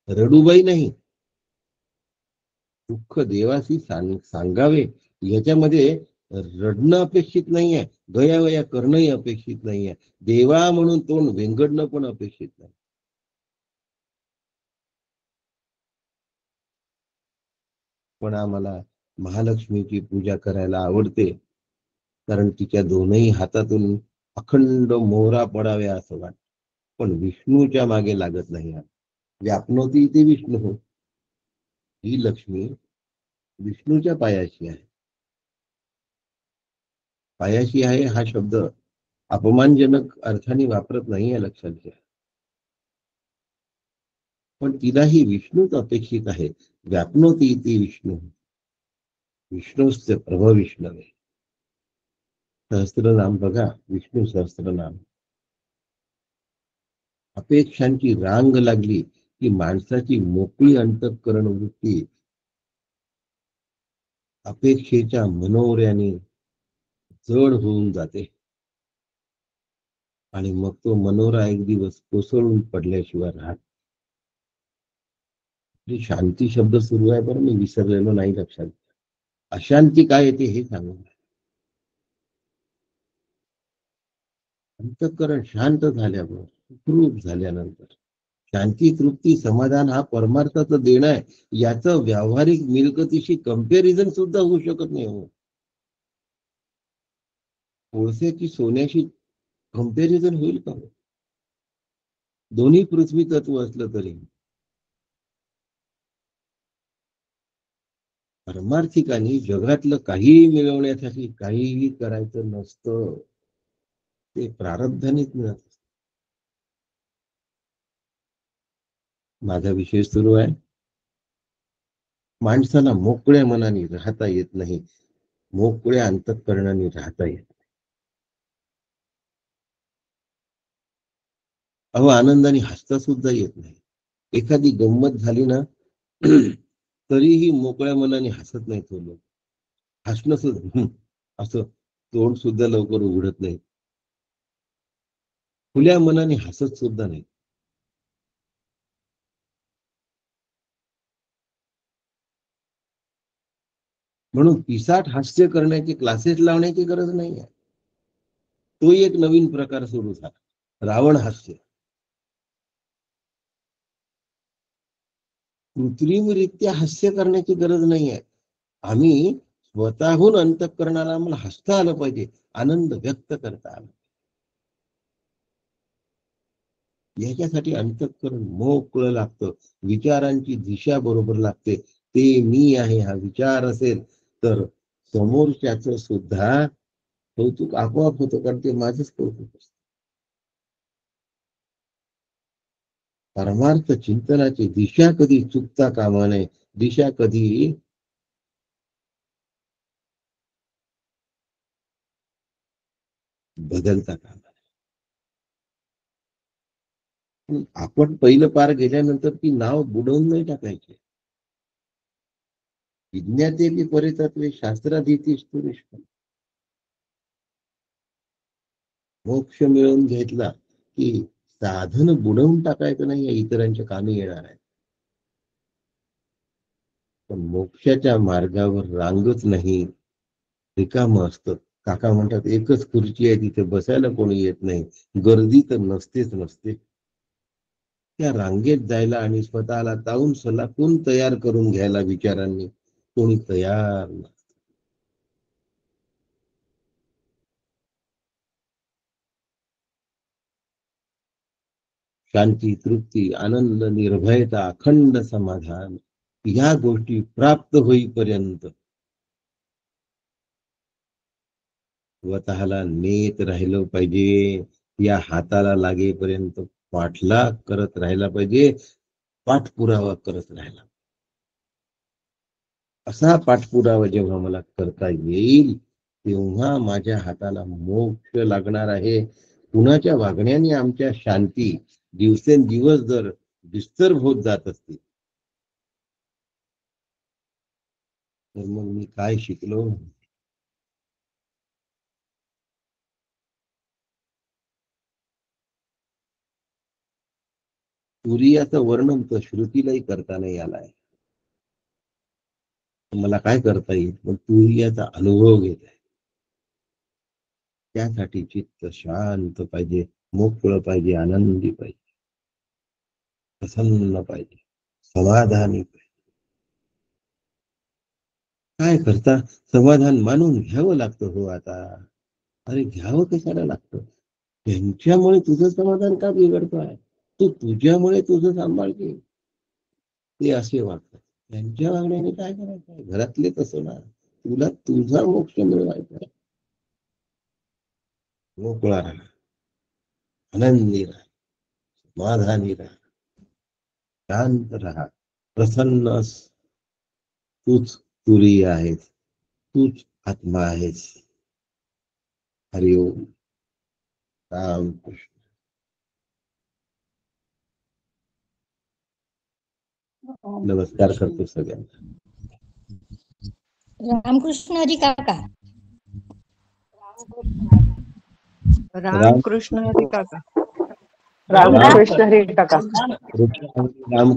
रडूबाई नाही, दुःख देवासी सांगावे, ह्याच्यामध्ये रडणं अपेक्षित नाहीये, गयावया करणंही अपेक्षित नाहीये, देवा म्हणून तोंड वेंगडणं पण अपेक्षित नाही. पण आम्हाला महालक्ष्मीची पूजा करायला आवडते, कारण तिच्या दोनही हातातून अखंड मोहरा पडाव्या असं वाटतं. पण विष्णूच्या मागे लागत नाही. व्यापनोती ती विष्णू, ही लक्ष्मी विष्णूच्या पायाशी आहे. पायाशी आहे हा शब्द अपमानजनक अर्थाने वापरत नाहीये, लक्षात घ्या. पण तिलाही विष्णूच अपेक्षित आहे. व्यापनोती ती विष्णू, विष्णूच प्रभ विष्णवे. सहस्त्रनाम बघा, विष्णू सहस्त्रनाम. अपेक्षांची रांग लागली की माणसाची मोकळी अंतःकरण वृत्ती अपेक्षेच्या मनोऱ्याने जड होऊन जाते, आणि मग तो मनोरा एक दिवस कोसळून पडल्याशिवाय राहत. शांती शब्द सुरू आहे, बरं मी विसरलेलो नाही, लक्षात. अशांती काय येते हे सांगू. अंतःकरण शांत झाल्यावर, सुखरूप झाल्यानंतर शांती, तृप्ती, समाधान हा परमार्थाचं देणं आहे. याचं व्यावहारिक मिळकतीशी कंपॅरिझन सुद्धा होऊ शकत नाही. हो, कोळशाची सोन्याशी कंपॅरिझन होईल का? दोन्ही पृथ्वी तत्व असलं तरी परमार्थिकांनी जगातलं काहीही मिळवण्यासाठी काहीही करायचं नसतं. ते प्रारब्धानेच मिळत असतं. माझा विषय सुरू आहे. माणसाला मोकळ्या मनाने राहता येत नाही, मोकळ्या अंतःकरणाने राहता येत. अहो, आनंदाने हसता सुद्धा येत नाही. एखादी गंमत झाली ना तरीही मोकळ्या मनाने हसत नाही तो लोक. हसणं सुद्धा असं तोंड सुद्धा लवकर उघडत नाही. खुल्या मनाने हसत सुद्धा नाही. म्हणून पिसाट हास्य करण्याचे क्लासेस लावण्याची गरज नाही आहे. तो एक नवीन प्रकार सुरू झाला, रावण हास्य. कृत्रिमरित्या हास्य करण्याची गरज नाही आहे. आम्ही स्वतःहून अंतःकरणाला आम्हाला हसता आलं पाहिजे, आनंद व्यक्त करता आला. याच्यासाठी अंतःकरण मोकळं लागतं, विचारांची दिशा बरोबर लागते. ते मी आहे हा विचार असेल तर समोरच्याच सुद्धा कौतुक आपोआप होतं, कारण ते माझंच कौतुक असतं. परमार्थ चिंतनाची दिशा कधी चुकता कामा नये, दिशा कधी बदलता कामा नये. आपण पहिलं पार गेल्यानंतर ती नाव बुडवून नाही टाकायची. विज्ञाते परितत्वे शास्त्राधीती स्तुरिष्ठ. मोक्ष मिळवून घेतला की साधन बुडवून टाकायचं नाही, इतरांच्या कामी येणार आहे. पण मोक्षाच्या मार्गावर रांगच नाही, रिकामं असतं. काका म्हणतात एकच खुर्ची आहे, तिथे बसायला कोणी येत नाही, गर्दी तर नसतेच नसते. त्या रांगेत जायला आणि स्वतःला ताऊन सलाखून तयार करून घ्यायला विचारांनी कोणी तयार नाही. शांती, तृप्ती, आनंद, निर्भयता, अखंड समाधान या गोष्टी प्राप्त होईपर्यंत स्वतःला नेत राहिलं पाहिजे. या हाताला लागेपर्यंत पाठलाग करत राहायला पाहिजे, पाठपुरावा करत राहायला. असा पाठपुरावा जेव्हा मला करता येईल तेव्हा माझ्या हाताला मोक्ष लागणार आहे. कुणाच्या वागण्याने आमच्या शांती दिवसेंदिवस जर डिस्टर्ब होत जात असतील तर मग मी काय शिकलो? तुरीयाचं वर्णन तर श्रुतीलाही करता नाही आलाय. मला काय करता येईल? पण तुरीयाचा अनुभव घेत आहे. त्यासाठी चित्त शांत पाहिजे, मोकळं पाहिजे, आनंदी पाहिजे, प्रसन्न पाहिजे, समाधानी पाहिजे. काय करता? समाधान मानून घ्यावं लागतं. हो आता अरे घ्यावं कशाला लागतं? त्यांच्यामुळे तुझं समाधान का बिघडतोय? तू तुझ्यामुळे तुझं सांभाळ घे. ते असे वागतात. त्यांच्या वागण्याने काय करायचं? घरातले तसं ना, तुला तुझा मोक्ष मिळवायचा आहे. मोकळा राहा, आनंदी राहा, समाधानी राहा, शांत राहा, प्रसन्न अस. तूच तुरी आहेस, तूच आत्मा आहेस. हरिओम. राम कृष्ण. नमस्कार करतो सगळ्यांना. रामकृष्ण हरी काका. रामकृष्ण हरी काका. रामकृष्ण हरी काका. राम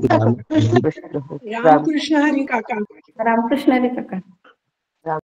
रामकृष्ण हरी काका. रामकृष्ण हरी काका.